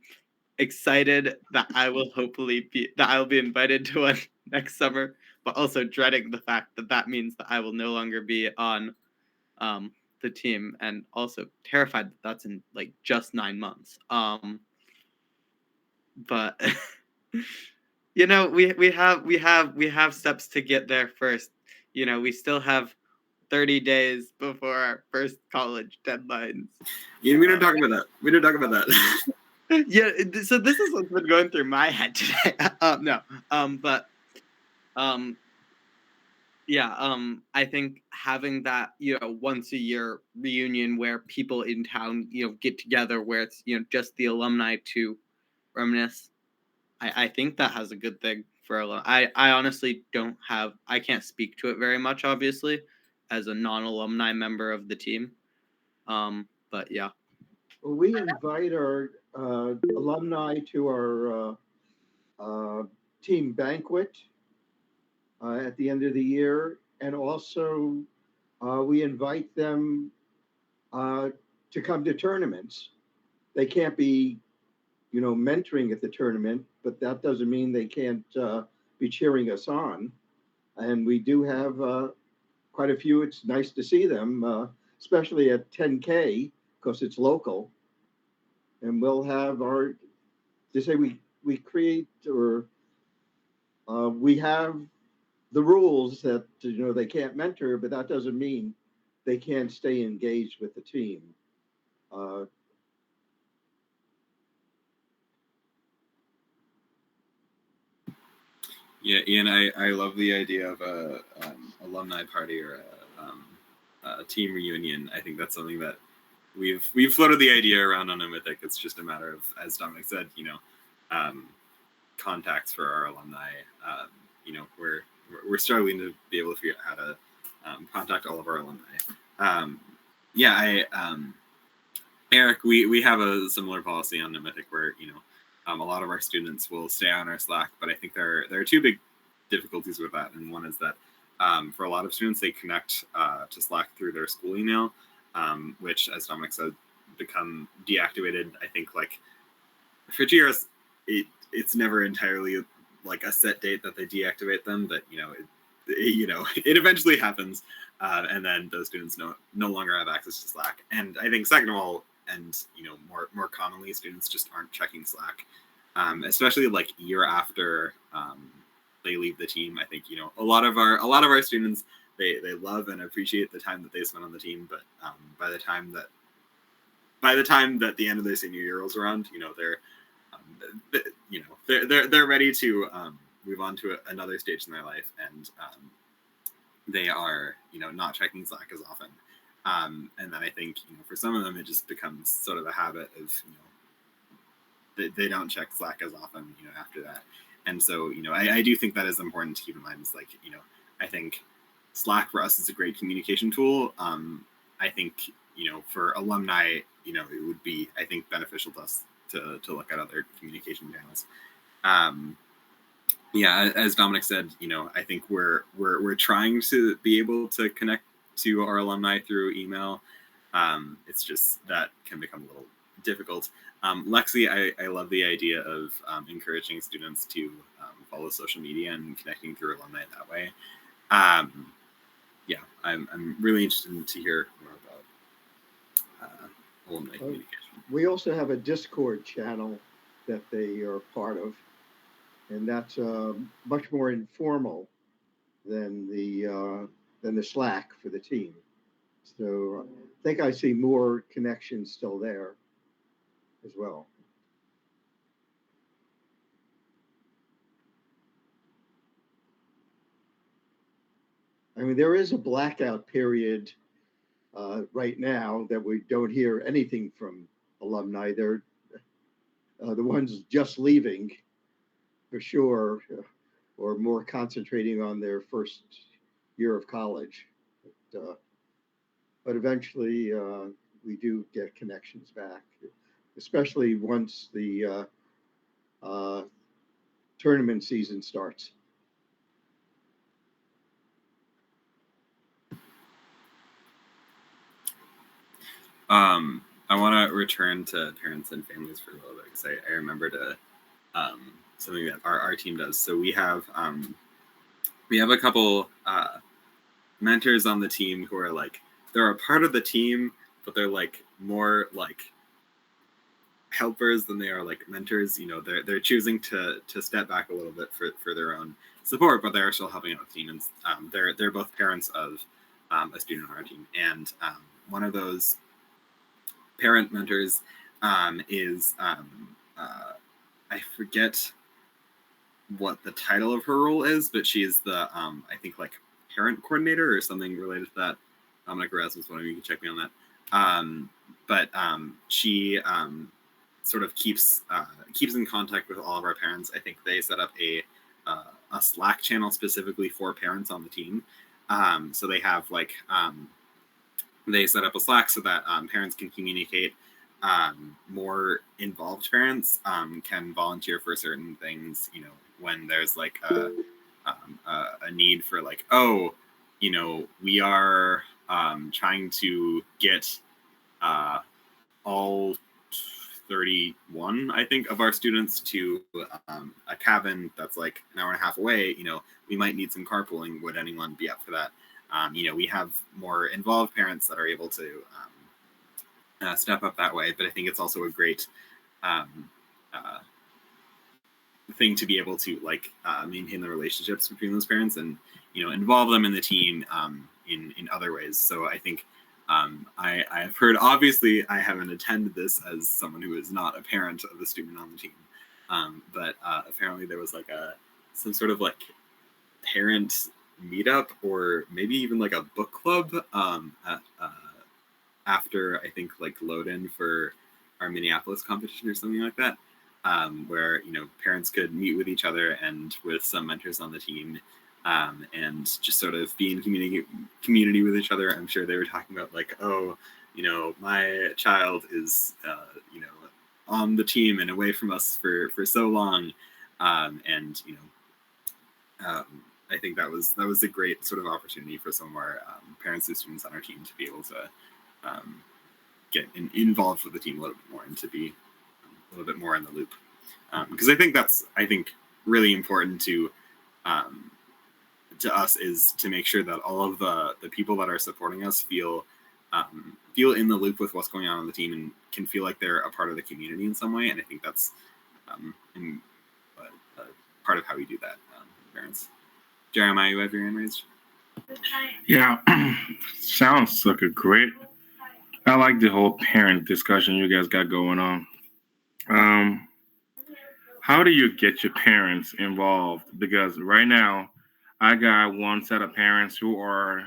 B: excited that I will be invited to one next summer, but also dreading the fact that that means that I will no longer be on the team, and also terrified that that's in like just 9 months. But we have steps to get there first. We still have 30 days before our first college deadlines.
C: Yeah, we don't talk about that. We don't talk about that.
B: Yeah, so this is what's been going through my head today. I think having that once a year reunion where people in town get together, where it's just the alumni to reminisce, I think that has a good thing for alumni. I honestly I can't speak to it very much, obviously, as a non-alumni member of the team. But yeah.
G: Well, we invite our alumni to our team banquet at the end of the year, and also we invite them to come to tournaments. They can't be, mentoring at the tournament, but that doesn't mean they can't be cheering us on. And we do have quite a few. It's nice to see them, especially at 10K because it's local. And we'll have they say we create or we have the rules that they can't mentor, but that doesn't mean they can't stay engaged with the team.
C: Yeah, Ian, I love the idea of a alumni party or a team reunion. I think that's something that we've floated the idea around on Mythic. It's just a matter of, as Dominic said, contacts for our alumni. We're struggling to be able to figure out how to contact all of our alumni. Eric, we have a similar policy on Mythic where a lot of our students will stay on our Slack, but I think there are two big difficulties with that, and one is that for a lot of students they connect to Slack through their school email, which, as Dominic said, become deactivated. I think like for GRS, it's never entirely like a set date that they deactivate them, but it eventually happens, and then those students no longer have access to Slack. And I think second of all, and more commonly, students just aren't checking Slack, especially like year after they leave the team. I think a lot of our students they love and appreciate the time that they spend on the team, but by the time that the end of their senior year rolls around, they're ready to move on to another stage in their life, and they are not checking Slack as often. And then I think for some of them it just becomes sort of a habit of they don't check Slack as often after that. And so I do think that is important to keep in mind. It's like I think Slack for us is a great communication tool. I think for alumni it would be, I think, beneficial to us to look at other communication channels. As Dominic said, I think we're trying to be able to connect to our alumni through email. It's just that can become a little difficult. Lexi, I love the idea of encouraging students to follow social media and connecting through alumni that way. I'm really interested to hear more about alumni communication.
G: We also have a Discord channel that they are part of, and that's much more informal than the Slack for the team. So I think I see more connections still there as well. I mean, there is a blackout period right now that we don't hear anything from alumni. They're the ones just leaving for sure, or more concentrating on their first year of college. But eventually we do get connections back, especially once the tournament season starts.
C: I want to return to parents and families for a little bit because I remember something that our team does. So we have a couple mentors on the team who are like, they're a part of the team, but they're like more like helpers than they are like mentors. They're choosing to step back a little bit for their own support, but they're still helping out the team. And they're both parents of a student on our team, and one of those parent mentors is I forget what the title of her role is, but she is the I think like parent coordinator or something related to that. Dominic Erasmus, one of you can check me on that. But she sort of keeps in contact with all of our parents. I think they set up a Slack channel specifically for parents on the team. So they have like they set up a Slack so that parents can communicate. More involved parents can volunteer for certain things. When there's like a need for like, we are trying to get all 31, I think, of our students to a cabin that's like an hour and a half away, we might need some carpooling. Would anyone be up for that? We have more involved parents that are able to step up that way, but I think it's also a great thing to be able to maintain the relationships between those parents and involve them in the team in other ways. So I think I've heard, obviously I haven't attended this as someone who is not a parent of a student on the team, but apparently there was some sort of parent meetup or maybe even a book club after I think load in for our Minneapolis competition or something like that, where parents could meet with each other and with some mentors on the team, and just sort of be in community with each other. I'm sure they were talking about my child is on the team and away from us for so long, and I think that was a great sort of opportunity for some of our parents and students on our team to be able to get involved with the team a little bit more and to be a little bit more in the loop, because I think that's really important to us, is to make sure that all of the people that are supporting us feel in the loop with what's going on the team and can feel like they're a part of the community in some way. And I think that's part of how we do that, parents. Jeremiah, you have your hand raised?
D: Yeah, sounds like a great. I like the whole parent discussion you guys got going on. How do you get your parents involved? Because right now, I got one set of parents who are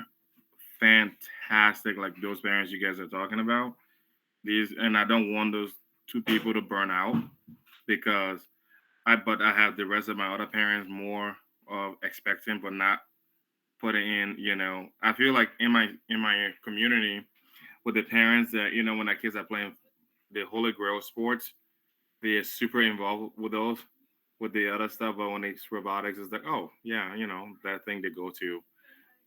D: fantastic, like those parents you guys are talking about. And I don't want those two people to burn out, because I have the rest of my other parents more of expecting but not putting in. I feel like in my community with the parents that when the kids are playing the holy grail sports, they're super involved with those, with the other stuff. But when it's robotics, it's like, oh yeah, that thing they go to,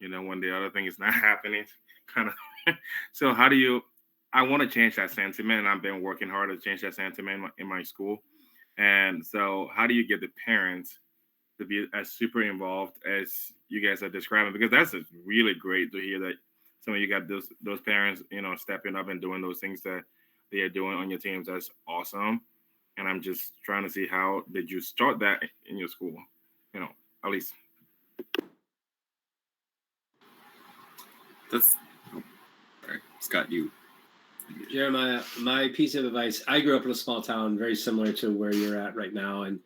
D: when the other thing is not happening, kind of. So how do you? I want to change that sentiment, and I've been working hard to change that sentiment in my school. And so, how do you get the parents to be as super involved as you guys are describing? Because that's really great to hear that some of you got those parents, stepping up and doing those things that they are doing on your teams. That's awesome. And I'm just trying to see, how did you start that in your school? At least.
C: Sorry, Scott, you.
A: Jeremiah, my piece of advice, I grew up in a small town very similar to where you're at right now, and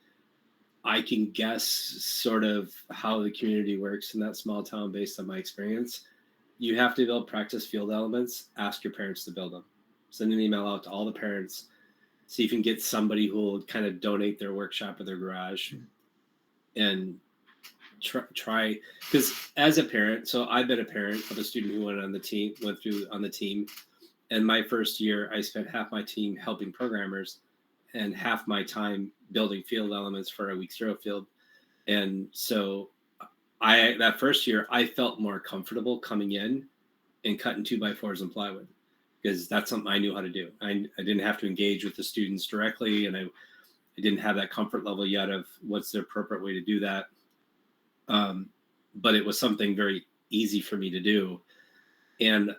A: I can guess sort of how the community works in that small town based on my experience. You have to build practice field elements. Ask your parents to build them. Send an email out to all the parents. See if you can get somebody who will kind of donate their workshop or their garage, and try, because as a parent, so I've been a parent of a student who went through on the team. And my first year, I spent half my team helping programmers and half my time building field elements for a week zero field. And so that first year, I felt more comfortable coming in and cutting 2x4s and plywood, because that's something I knew how to do. I didn't have to engage with the students directly, and I didn't have that comfort level yet of what's the appropriate way to do that. But it was something very easy for me to do. And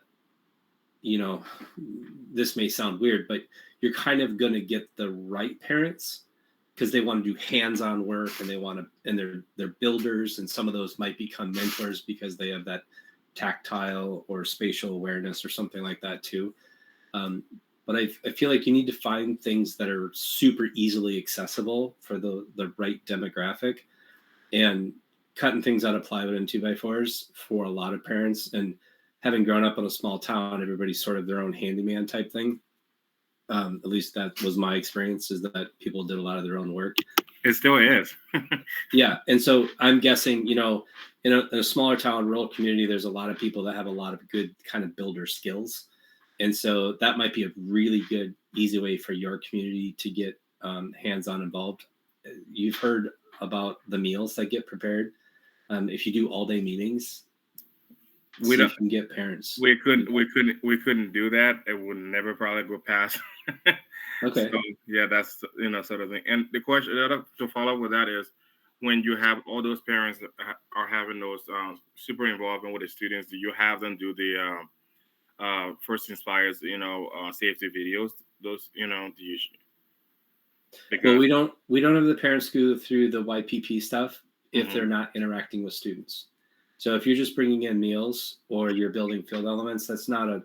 A: this may sound weird, but you're kind of going to get the right parents because they want to do hands-on work, and and they're builders, and some of those might become mentors because they have that tactile or spatial awareness or something like that too. But I feel like you need to find things that are super easily accessible for the right demographic, and cutting things out of plywood and 2x4s for a lot of parents. And having grown up in a small town, everybody's sort of their own handyman type thing. At least that was my experience, is that people did a lot of their own work.
D: It still is.
A: Yeah. And so I'm guessing, in a smaller town, rural community, there's a lot of people that have a lot of good kind of builder skills. And so that might be a really good, easy way for your community to get hands-on involved. You've heard about the meals that get prepared. If you do all-day meetings, See if you can get parents.
D: We couldn't do that. It would never probably go past.
A: Okay.
D: So yeah, that's sort of thing. And the question to follow up with that is, when you have all those parents that are having those super involvement with the students, do you have them do the first inspires safety videos? Those do you? Because,
A: Well, we don't have the parents go through the YPP stuff if they're not interacting with students. So if you're just bringing in meals or you're building field elements, that's not a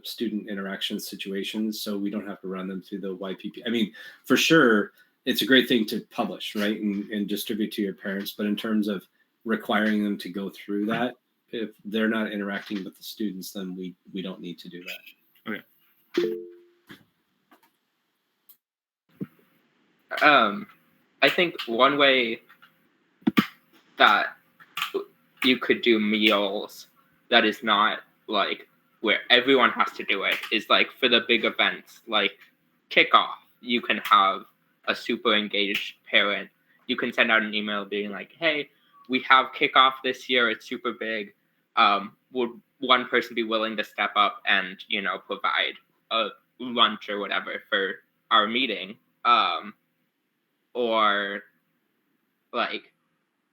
A: student interaction situation. So we don't have to run them through the YPP. I mean, for sure, it's a great thing to publish, right, and distribute to your parents. But in terms of requiring them to go through that, if they're not interacting with the students, then we don't need to do that.
D: Okay.
F: I think one way that you could do meals that is not like where everyone has to do it is like for the big events like kickoff. You can have a super engaged parent. You can send out an email being like, hey, we have kickoff this year. It's super big. Would one person be willing to step up and, provide a lunch or whatever for our meeting? Or like,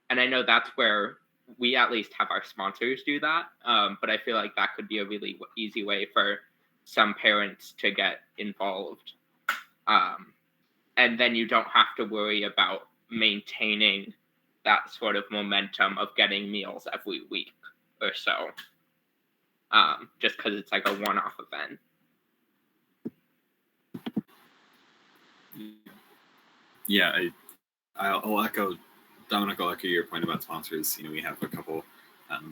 F: and I know that's where we at least have our sponsors do that. But I feel like that could be a really easy way for some parents to get involved. And then you don't have to worry about maintaining that sort of momentum of getting meals every week or so. Just because it's like a one-off event.
C: Yeah, I'll echo, Dominic, I'll echo your point about sponsors. We have a couple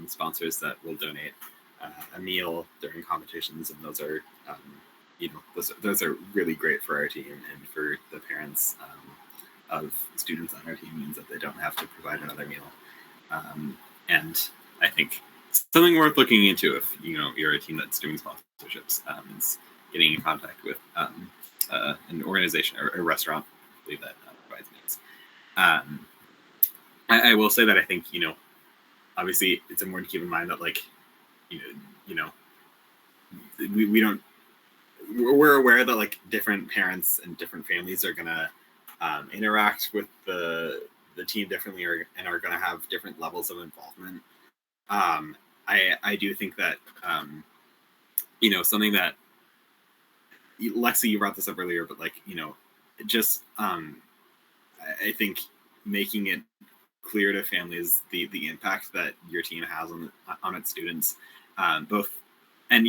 C: sponsors that will donate a meal during competitions, and those are, those are really great for our team and for the parents of students on our team. Means that they don't have to provide another meal. And I think something worth looking into if you're a team that's doing sponsorships is getting in contact with an organization or a restaurant, I believe, that provides meals. I will say that I think obviously it's important to keep in mind that we're aware that like different parents and different families are gonna interact with the team differently and are gonna have different levels of involvement. I do think that something that Lexi, you brought this up earlier, but just I think making it clear to families the impact that your team has on its students, both, and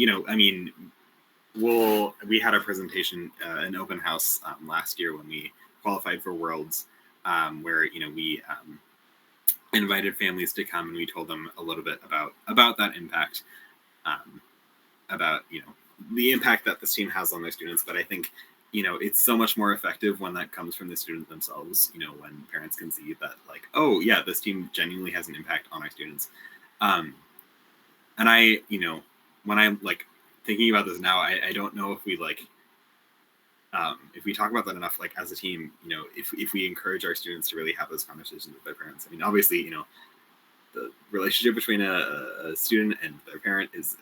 C: we had a presentation, an open house last year when we qualified for Worlds, where we invited families to come and we told them a little bit about that impact, about the impact that this team has on their students. But I think it's so much more effective when that comes from the students themselves, when parents can see that like, oh yeah, this team genuinely has an impact on our students. And I when I'm like thinking about this now, I don't know if we if we talk about that enough, like as a team, if we encourage our students to really have those conversations with their parents. I mean, obviously, the relationship between a student and their parent is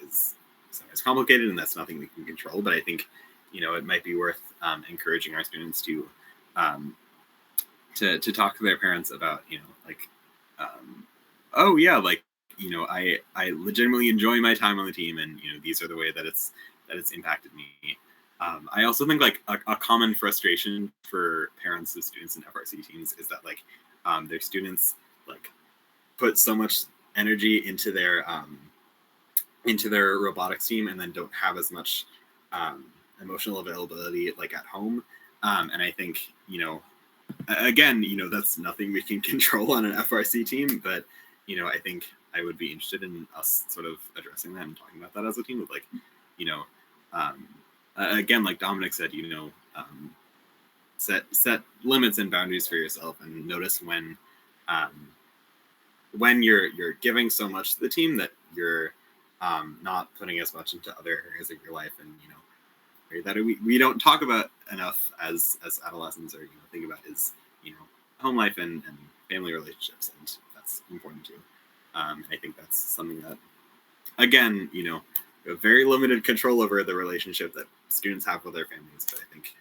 C: sometimes complicated, and that's nothing we can control. But I think, it might be worth encouraging our students to talk to their parents about, oh yeah, like, I legitimately enjoy my time on the team, and these are the way that it's impacted me. I also think like a common frustration for parents of students in FRC teams is that like their students like put so much energy into their robotics team and then don't have as much emotional availability like at home. And I think again, that's nothing we can control on an FRC team, but I think I would be interested in us sort of addressing that and talking about that as a team with like, again, like Dominic said, set limits and boundaries for yourself, and notice when you're giving so much to the team that you're not putting as much into other areas of your life, and that we don't talk about enough as adolescents, or think about is home life and family relationships, and that's important too. I think that's something that again, you know, a very limited control over the relationship that students have with their families, but I think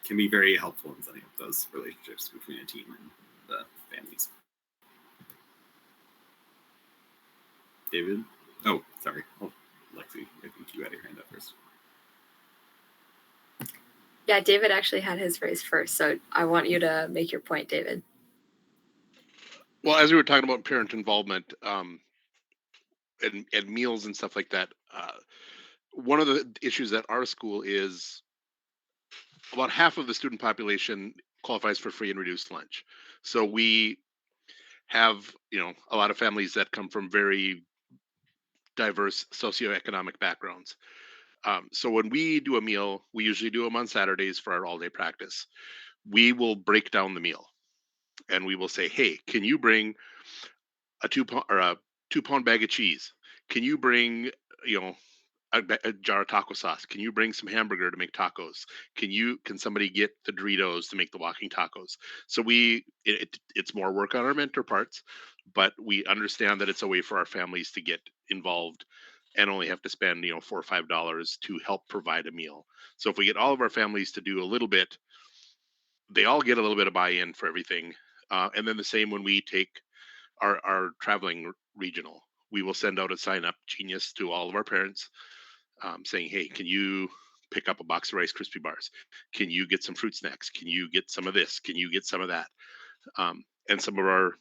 C: can be very helpful in setting up those relationships between a team and the families. David? Oh, sorry. Oh, Lexi, I think you had your hand up first.
E: Yeah, David actually had his raised first, so I want you to make your point, David.
H: Well, as we were talking about parent involvement and meals and stuff like that, one of the issues at our school is about half of the student population qualifies for free and reduced lunch. So we have, you know, a lot of families that come from very diverse socioeconomic backgrounds. So when we do a meal, we usually do them on Saturdays for our all-day practice. We will break down the meal, and we will say, "Hey, can you bring a 2 pound bag of cheese? Can you bring, you know, a jar of taco sauce? Can you bring some hamburger to make tacos? Can somebody get the Doritos to make the walking tacos?" So it's more work on our mentor parts, but we understand that it's a way for our families to get involved and only have to spend, you know, $4 or $5 to help provide a meal. So if we get all of our families to do a little bit, they all get a little bit of buy-in for everything. And then the same when we take our traveling regional, we will send out a sign up genius to all of our parents, saying, "Hey, can you pick up a box of Rice Krispie bars? Can you get some fruit snacks? Can you get some of this? Can you get some of that?" And some of our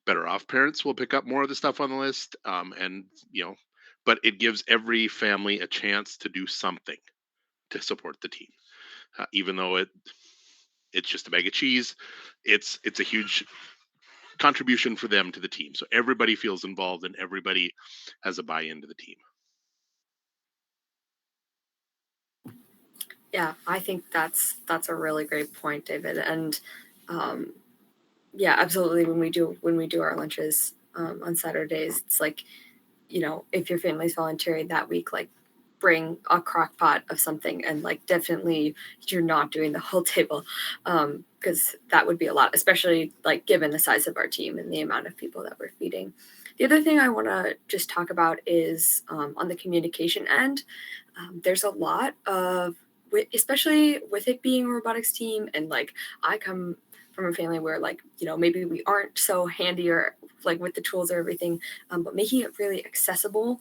H: better off parents will pick up more of the stuff on the list. And, you know, but it gives every family a chance to do something to support the team, even though it's just a bag of cheese. It's a huge contribution for them to the team. So everybody feels involved and everybody has a buy-in to the team.
E: Yeah, I think that's a really great point, David. And yeah, absolutely. When we do our lunches on Saturdays, it's like, you know, if your family's volunteering that week, like bring a crock pot of something, and like definitely you're not doing the whole table, because that would be a lot, especially like given the size of our team and the amount of people that we're feeding. The other thing I want to just talk about is on the communication end. There's a lot of, especially with it being a robotics team, and like I come from a family where, like, you know, maybe we aren't so handy or like with the tools or everything, but making it really accessible,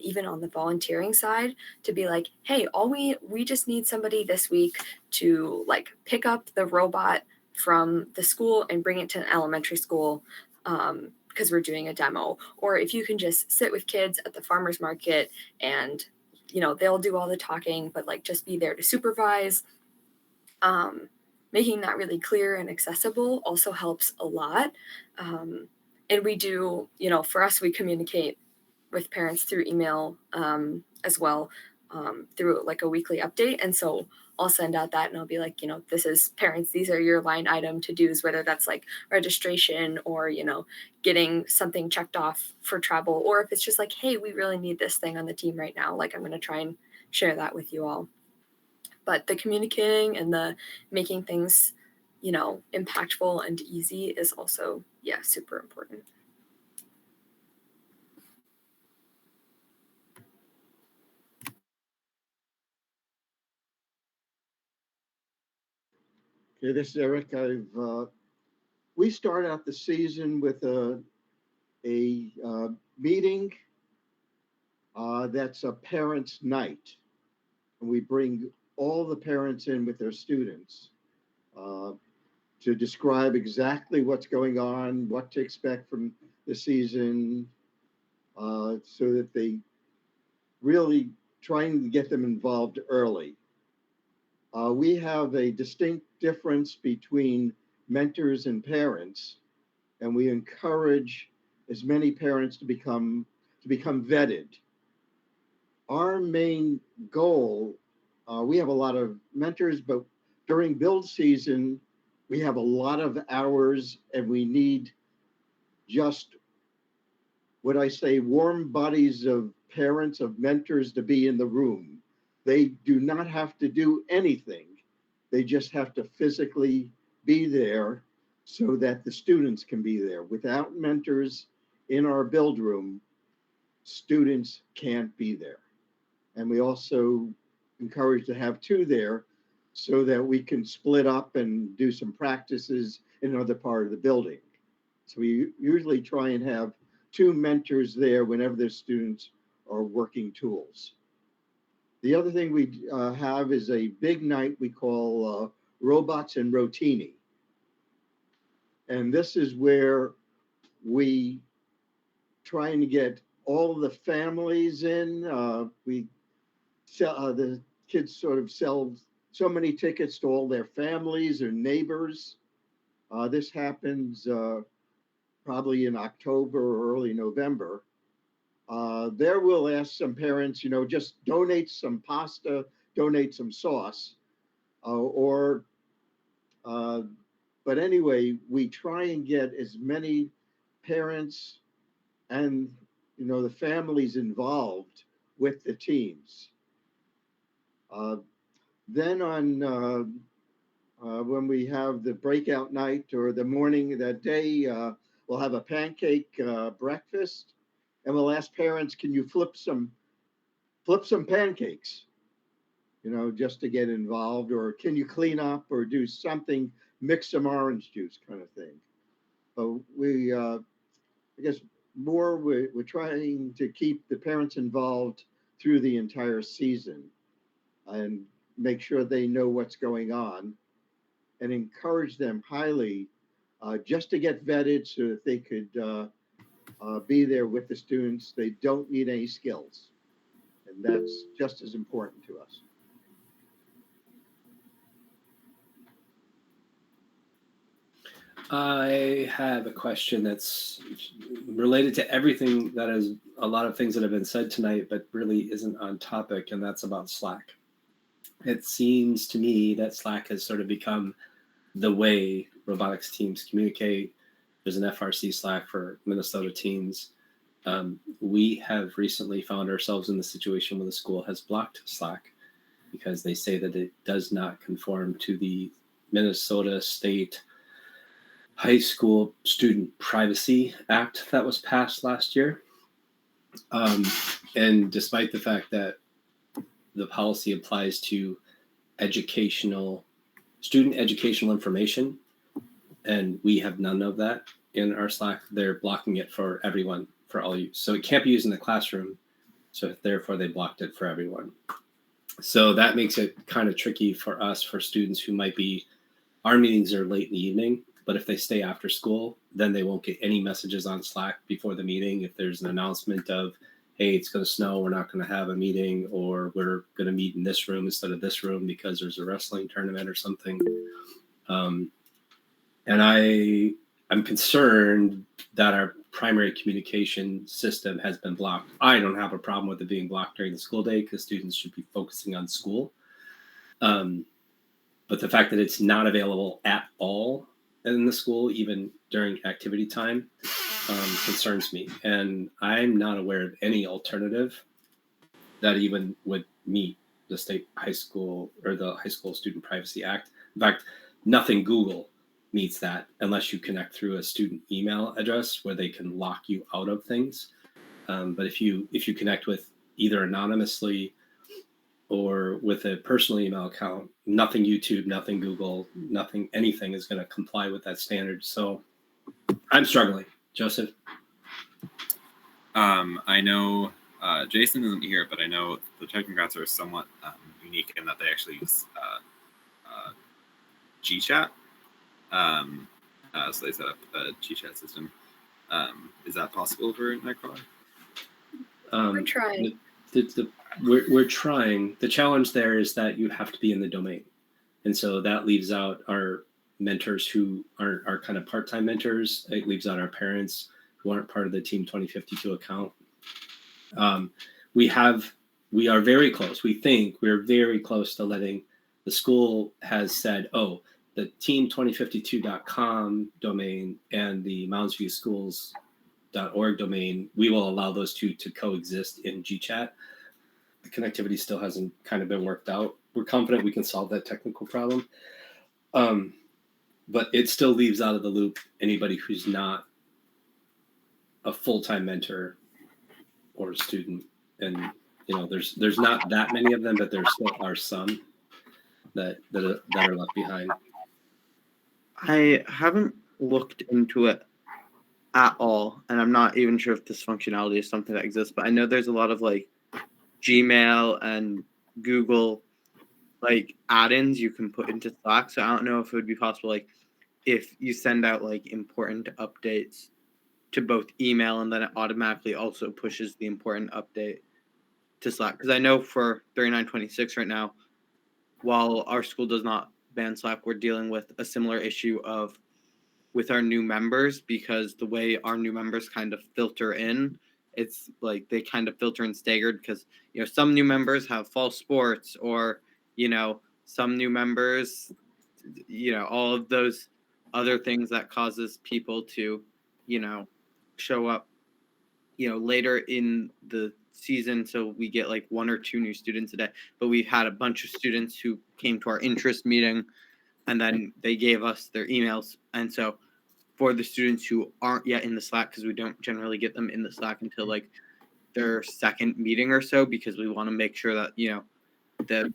E: even on the volunteering side, to be like, hey, we just need somebody this week to like pick up the robot from the school and bring it to an elementary school, because we're doing a demo. Or if you can just sit with kids at the farmer's market and, you know, they'll do all the talking, but like just be there to supervise. Making that really clear and accessible also helps a lot. And we do, you know, for us, we communicate with parents through email as well, through like a weekly update. And so I'll send out that and I'll be like, you know, this is parents, these are your line item to do's, whether that's like registration or, you know, getting something checked off for travel, or if it's just like, hey, we really need this thing on the team right now. Like, I'm going to try and share that with you all. But the communicating and the making things, you know, impactful and easy is also, yeah, super important.
G: Okay, this is Eric. We start out the season with a meeting that's a parents' night. And we bring all the parents in with their students to describe exactly what's going on, what to expect from the season, so that they really trying to get them involved early. We have a distinct difference between mentors and parents, and we encourage as many parents to become vetted. Our main goal, we have a lot of mentors, but during build season, we have a lot of hours, and we need just what I say, warm bodies of parents, of mentors to be in the room. They do not have to do anything. They just have to physically be there so that the students can be there. Without mentors, in our build room, students can't be there. And we also encourage to have 2 there so that we can split up and do some practices in another part of the building. So we usually try and have 2 mentors there whenever the students are working tools. The other thing we have is a big night we call Robots and Rotini. And this is where we trying to get all the families in. We sell, the kids sort of sell so many tickets to all their families or neighbors. This happens probably in October or early November. There we'll ask some parents, just donate some pasta, donate some sauce, but anyway, we try and get as many parents and, the families involved with the teams. Then on when we have the breakout night or the morning that day, we'll have a pancake breakfast, and we'll ask parents, can you flip some pancakes, just to get involved, or can you clean up or do something, mix some orange juice kind of thing. But we, I guess more we're trying to keep the parents involved through the entire season and make sure they know what's going on and encourage them highly just to get vetted so that they could be there with the students. They don't need any skills. And that's just as important to us.
A: I have a question that's related to everything that is a lot of things that have been said tonight, but really isn't on topic, and that's about Slack. It seems to me that Slack has sort of become the way robotics teams communicate. There's an FRC Slack for Minnesota teams. We have recently found ourselves in the situation where the school has blocked Slack because they say that it does not conform to the Minnesota State High School Student Privacy Act that was passed last year. And despite the fact that the policy applies to student educational information, and we have none of that in our Slack, they're blocking it for everyone, for all use. So it can't be used in the classroom. So therefore they blocked it for everyone. So that makes it kind of tricky for us, for students who might be, our meetings are late in the evening, but if they stay after school, then they won't get any messages on Slack before the meeting. If there's an announcement of, hey, it's going to snow, we're not going to have a meeting, or we're going to meet in this room instead of this room because there's a wrestling tournament or something. And I'm concerned that our primary communication system has been blocked. I don't have a problem with it being blocked during the school day because students should be focusing on school. But the fact that it's not available at all in the school, even during activity time, concerns me. And I'm not aware of any alternative that even would meet the state high school or the High School Student Privacy Act. In fact, nothing Google meets that unless you connect through a student email address where they can lock you out of things. But if you connect with either anonymously or with a personal email account, nothing YouTube, nothing Google, nothing, anything is going to comply with that standard. So I'm struggling. Joseph?
C: I know Jason isn't here, but I know the Technocrats are somewhat unique in that they actually use GChat. So they set up a GChat system. Is that possible for KnightKrawler?
E: We're trying.
A: We're trying. The challenge there is that you have to be in the domain. And so that leaves out our mentors who are kind of part-time mentors. It leaves out our parents who aren't part of the Team 2052 account. We are very close. We think we're very close to letting, the school has said, oh, the team2052.com domain and the moundsviewschools.org domain, we will allow those two to coexist in GChat. The connectivity still hasn't kind of been worked out. We're confident we can solve that technical problem. But it still leaves out of the loop anybody who's not a a full-time mentor or student. And there's not that many of them, but there still are some that are left behind.
B: I haven't looked into it at all, and I'm not even sure if this functionality is something that exists, but I know there's a lot of like Gmail and Google like add-ins you can put into Slack. So I don't know if it would be possible, like if you send out like important updates to both email and then it automatically also pushes the important update to Slack. Because I know for 3926 right now, while our school does not ban Slack, we're dealing with a similar issue with our new members, because the way our new members kind of filter in, it's like they kind of filter in staggered, because some new members have fall sports, or some new members, all of those other things that causes people to show up later in the season. So we get like 1 or 2 new students a day, but we've had a bunch of students who came to our interest meeting and then they gave us their emails. And so for the students who aren't yet in the Slack, because we don't generally get them in the Slack until like their second meeting or so, because we want to make sure that that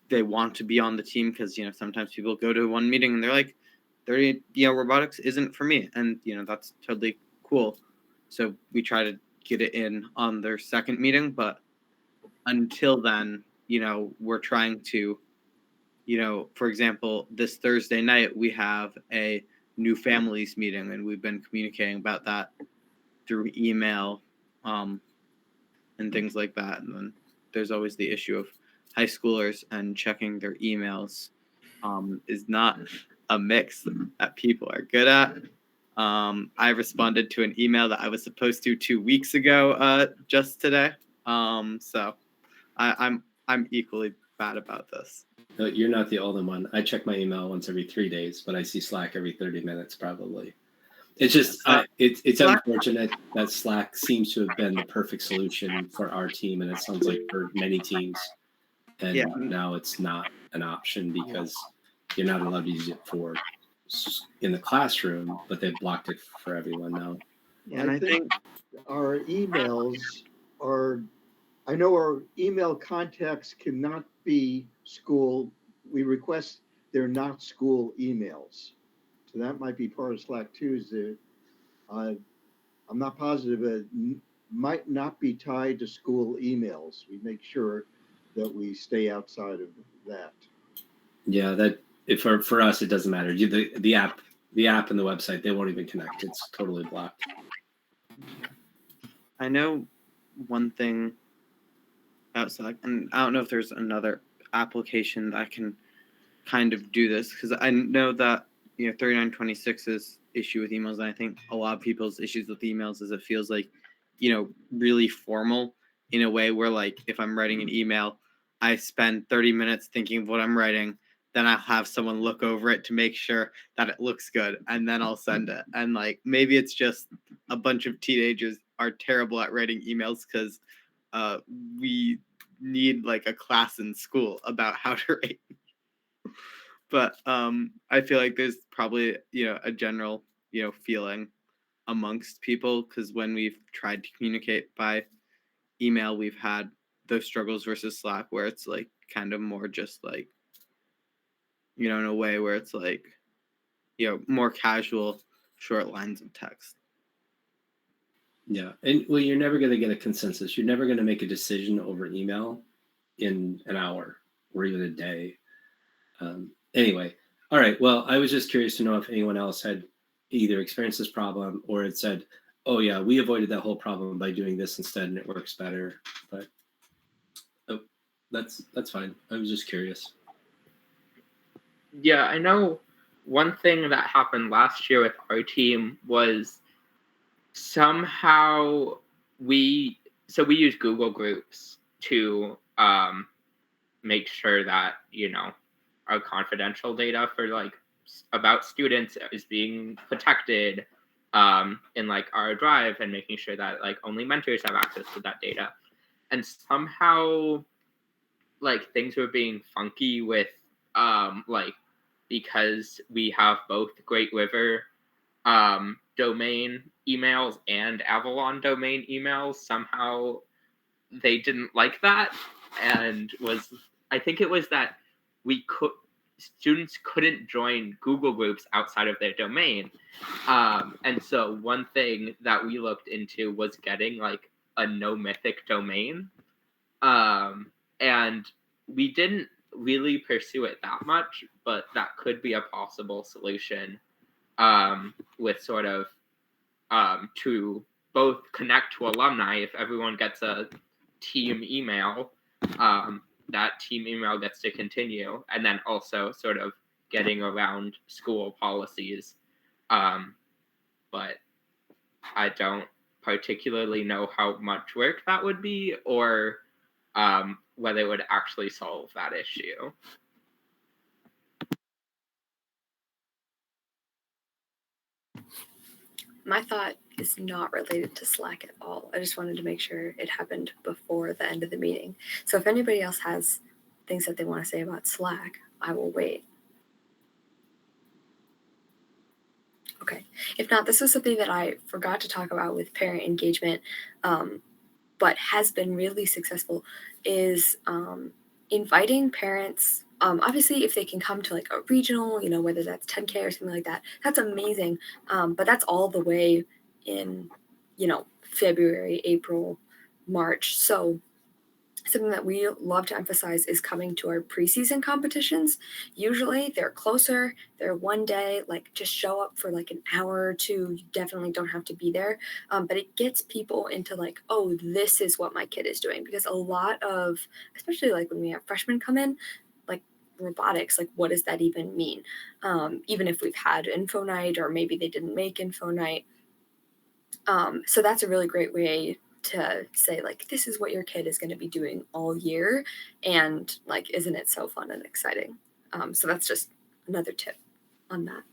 B: they want to be on the team, because sometimes people go to one meeting and they're like, robotics isn't for me, and that's totally cool. So we try to get it in on their second meeting, but until then, we're trying to, for example, this Thursday night we have a new families meeting, and we've been communicating about that through email, and things like that. And then there's always the issue of high schoolers, and checking their emails is not a mix that people are good at. I responded to an email that I was supposed to 2 weeks ago, just today. So I'm equally bad about this.
A: No, you're not the only one. I check my email once every 3 days, but I see Slack every 30 minutes probably. It's just it's
B: Slack-
A: unfortunate that Slack seems to have been the perfect solution for our team, and it sounds like for many teams. And now it's not an option because you're not allowed to use it for in the classroom, but they've blocked it for everyone now.
B: Yeah, and I think
G: our emails are, I know our email contacts cannot be school. We request they're not school emails. So that might be part of Slack too, is that I'm not positive, it might not be tied to school emails. We make sure that we stay outside of that.
A: Yeah, that if for us it doesn't matter. The app and the website, they won't even connect. It's totally blocked.
B: I know one thing outside, and I don't know if there's another application that can kind of do this, because I know that 3926's issue with emails, and I think a lot of people's issues with emails is it feels like really formal, in a way where, like, if I'm writing an email, I spend 30 minutes thinking of what I'm writing, then I'll have someone look over it to make sure that it looks good, and then I'll send it. And like, maybe it's just a bunch of teenagers are terrible at writing emails, because we need like a class in school about how to write. But I feel like there's probably a general feeling amongst people, because when we've tried to communicate by email, we've had those struggles versus Slack, where it's like kind of more just like in a way where it's like more casual, short lines of text.
A: Yeah, and well, you're never going to get a consensus. You're never going to make a decision over email in an hour or even a day. Anyway, all right. Well, I was just curious to know if anyone else had either experienced this problem or had said, "Oh yeah, we avoided that whole problem by doing this instead, and it works better." But that's fine. I was just curious.
F: Yeah, I know one thing that happened last year with our team was somehow we use Google Groups to make sure that our confidential data for like about students is being protected in like our drive, and making sure that like only mentors have access to that data. And somehow like things were being funky with like, because we have both Great River domain emails and Avalon domain emails. Somehow they didn't like that, and I think it was that students couldn't join Google groups outside of their domain. And so one thing that we looked into was getting like a no mythic domain. And we didn't really pursue it that much, but that could be a possible solution with sort of to both connect to alumni. If everyone gets a team email, that team email gets to continue, and then also sort of getting around school policies. But I don't particularly know how much work that would be, or whether it would actually solve that issue.
E: My thought is not related to Slack at all. I just wanted to make sure it happened before the end of the meeting. So if anybody else has things that they want to say about Slack, I will wait. Okay. If not, this was something that I forgot to talk about with parent engagement, but has been really successful, is inviting parents. Obviously, if they can come to like a regional, whether that's 10K or something like that, that's amazing. But that's all the way in, February, April, March. So something that we love to emphasize is coming to our preseason competitions. Usually they're closer, they're one day, like just show up for like an hour or two. You definitely don't have to be there. But it gets people into like, oh, this is what my kid is doing. Because a lot of, especially like when we have freshmen come in, like robotics, like what does that even mean? Even if we've had info night or maybe they didn't make info night. So that's a really great way to say like, this is what your kid is going to be doing all year, and like, isn't it so fun and exciting? So that's just another tip on that.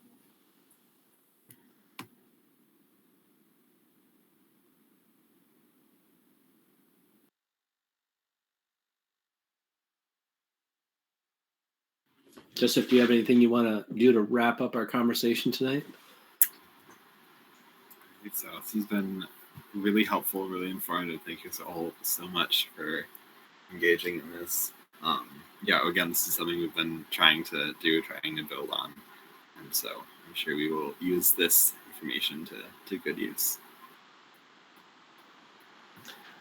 A: Joseph, do you have anything you want to do to wrap up our conversation tonight?
C: I think so. This has been really helpful, really informative. Thank you all so much for engaging in this. Again, this is something we've been trying to build on. And so I'm sure we will use this information to good use.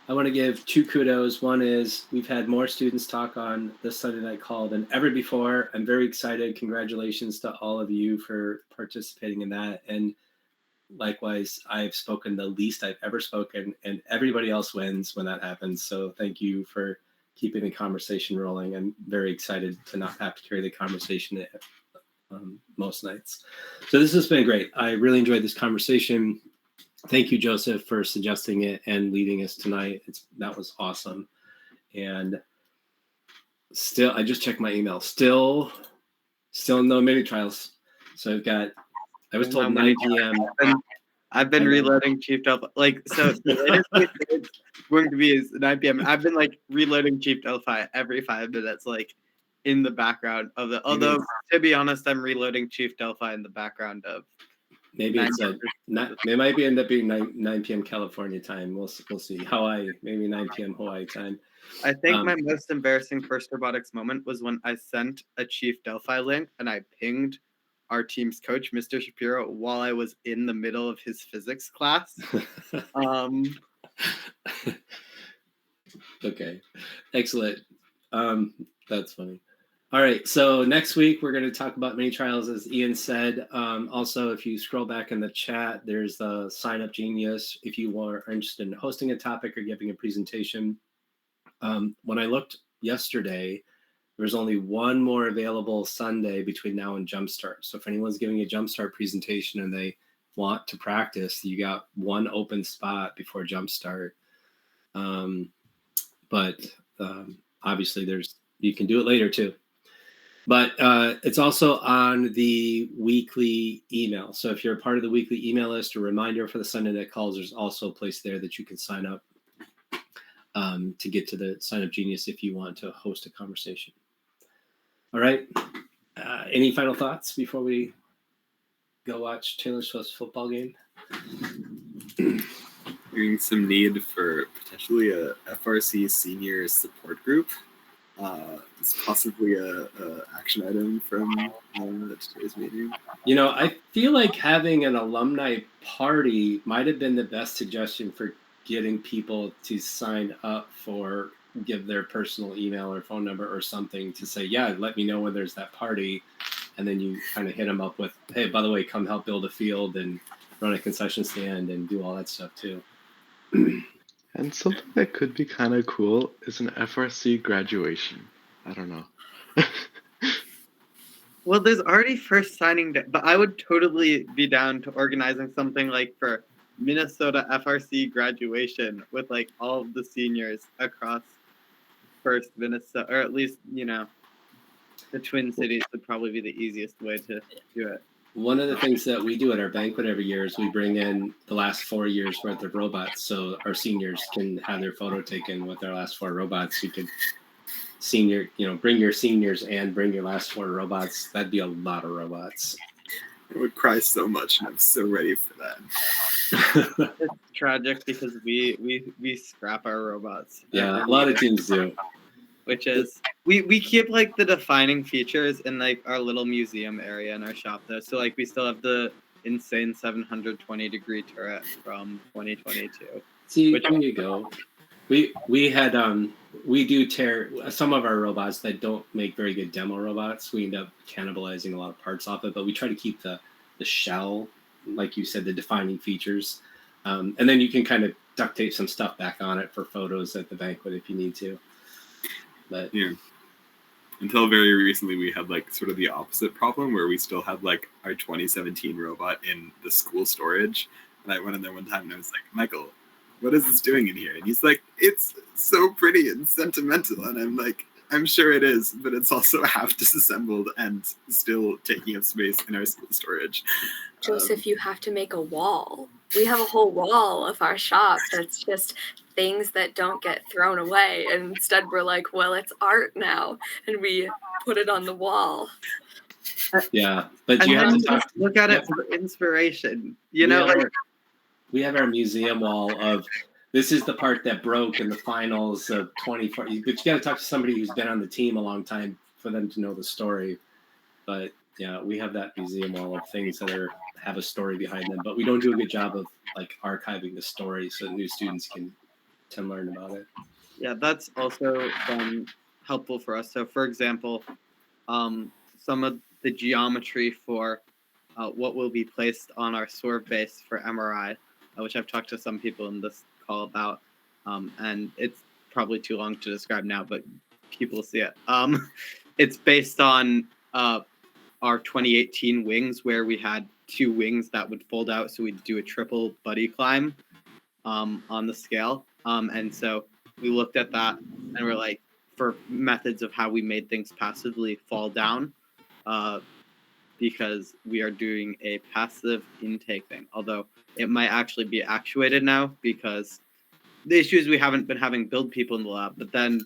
A: I want to give 2 kudos. One is we've had more students talk on the Sunday Night Call than ever before. I'm very excited. Congratulations to all of you for participating in that. And likewise, I've spoken the least I've ever spoken, and everybody else wins when that happens. So thank you for keeping the conversation rolling. I'm very excited to not have to carry the conversation most nights. So this has been great. I really enjoyed this conversation. Thank you, Joseph, for suggesting it and leading us tonight. That was awesome. And still, I just checked my email. Still no mini trials. So I was told 9 p.m.
B: I've been reloading Chief Delphi. So the latest it's going to be is 9 p.m. I've been reloading Chief Delphi every 5 minutes, in the background of the. Although to be honest, I'm reloading Chief Delphi in the background of.
A: Maybe it might end up being 9 p.m. California time. We'll see. Hawaii, maybe 9 p.m. Hawaii time.
B: I think my most embarrassing first robotics moment was when I sent a Chief Delphi link and I pinged our team's coach, Mr. Shapiro, while I was in the middle of his physics class.
A: Okay, excellent. That's funny. All right, so next week we're going to talk about mini trials, as Ian said. Also, if you scroll back in the chat, there's the Sign Up Genius if you are interested in hosting a topic or giving a presentation. When I looked yesterday, there's only one more available Sunday between now and Jumpstart. So if anyone's giving a Jumpstart presentation and they want to practice, you got one open spot before Jumpstart. But obviously you can do it later too. But it's also on the weekly email. So if you're a part of the weekly email list, a reminder for the Sunday Night Calls, there's also a place there that you can sign up to get to the Sign Up Genius if you want to host a conversation. All right. Any final thoughts before we go watch Taylor Swift's football game?
C: Hearing some need for potentially a FRC senior support group. It's possibly a action item from today's meeting.
A: You know, I feel like having an alumni party might have been the best suggestion for getting people to sign up for, give their personal email or phone number or something to say, yeah, let me know when there's that party. And then you kind of hit them up with, hey, by the way, come help build a field and run a concession stand and do all that stuff too.
I: And something that could be kind of cool is an FRC graduation. I don't know.
B: Well, there's already first signing day, but I would totally be down to organizing something like for Minnesota FRC graduation with like all of the seniors across first Minnesota, or at least, you know, the Twin Cities would probably be the easiest way to do it.
A: One of the things that we do at our banquet every year is we bring in the last 4 years worth of robots, so our seniors can have their photo taken with their last 4 robots. You could bring your seniors and bring your last 4 robots. That'd be a lot of robots.
C: I would cry so much, and I'm so ready for that.
B: It's tragic because we scrap our robots.
A: Yeah, a lot of teams do.
B: Which is we keep like the defining features in like our little museum area in our shop though. So like we still have the insane 720-degree turret from 2022.
A: See, there you go. We had we do tear some of our robots that don't make very good demo robots. We end up cannibalizing a lot of parts off it, but we try to keep the shell, like you said, the defining features, and then you can kind of duct tape some stuff back on it for photos at the banquet if you need to. But
C: yeah, until very recently, we had like sort of the opposite problem where we still had like our 2017 robot in the school storage. And I went in there one time and I was like, Michael, what is this doing in here? And he's like, it's so pretty and sentimental. And I'm like, I'm sure it is, but it's also half disassembled and still taking up space in our school storage.
E: Joseph, you have to make a wall. We have a whole wall of our shop that's just things that don't get thrown away. And instead we're like, well, it's art now. And we put it on the wall.
A: yeah, but
B: And
A: you have
B: then
A: to talk.
B: just look at it for inspiration. You know, like
A: We have our museum wall of, this is the part that broke in the finals of 24. But you got to talk to somebody who's been on the team a long time for them to know the story. But yeah, we have that museum wall of things that have a story behind them. But we don't do a good job of like archiving the story so new students can learn about it.
B: yeah, that's also helpful for us. So, for example, some of the geometry for what will be placed on our swerve base for MRI, which I've talked to some people in this call about, and it's probably too long to describe now, but people see it. It's based on our 2018 wings, where we had 2 wings that would fold out, so we'd do a triple buddy climb on the scale. And so we looked at that and we're like, for methods of how we made things passively fall down, because we are doing a passive intake thing, although it might actually be actuated now because the issue is we haven't been having build people in the lab. But then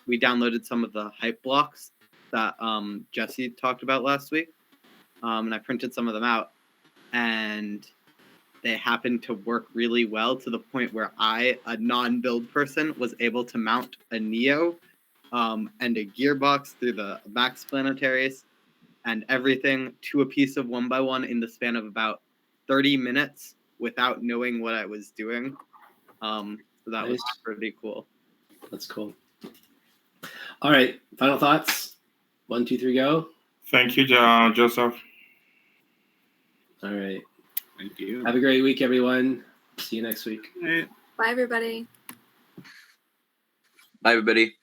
B: we downloaded some of the hype blocks that Jesse talked about last week, and I printed some of them out, and they happened to work really well to the point where I, a non-build person, was able to mount a Neo and a gearbox through the max planetaries and everything to a piece of 1x1 in the span of about 30 minutes without knowing what I was doing. So that was pretty cool.
A: That's cool. All right, final thoughts. 1, 2, 3, go.
D: Thank you, Joseph.
A: All right.
C: Thank you.
A: Have a great week, everyone. See you next week.
C: All right.
E: Bye, everybody.
J: Bye, everybody.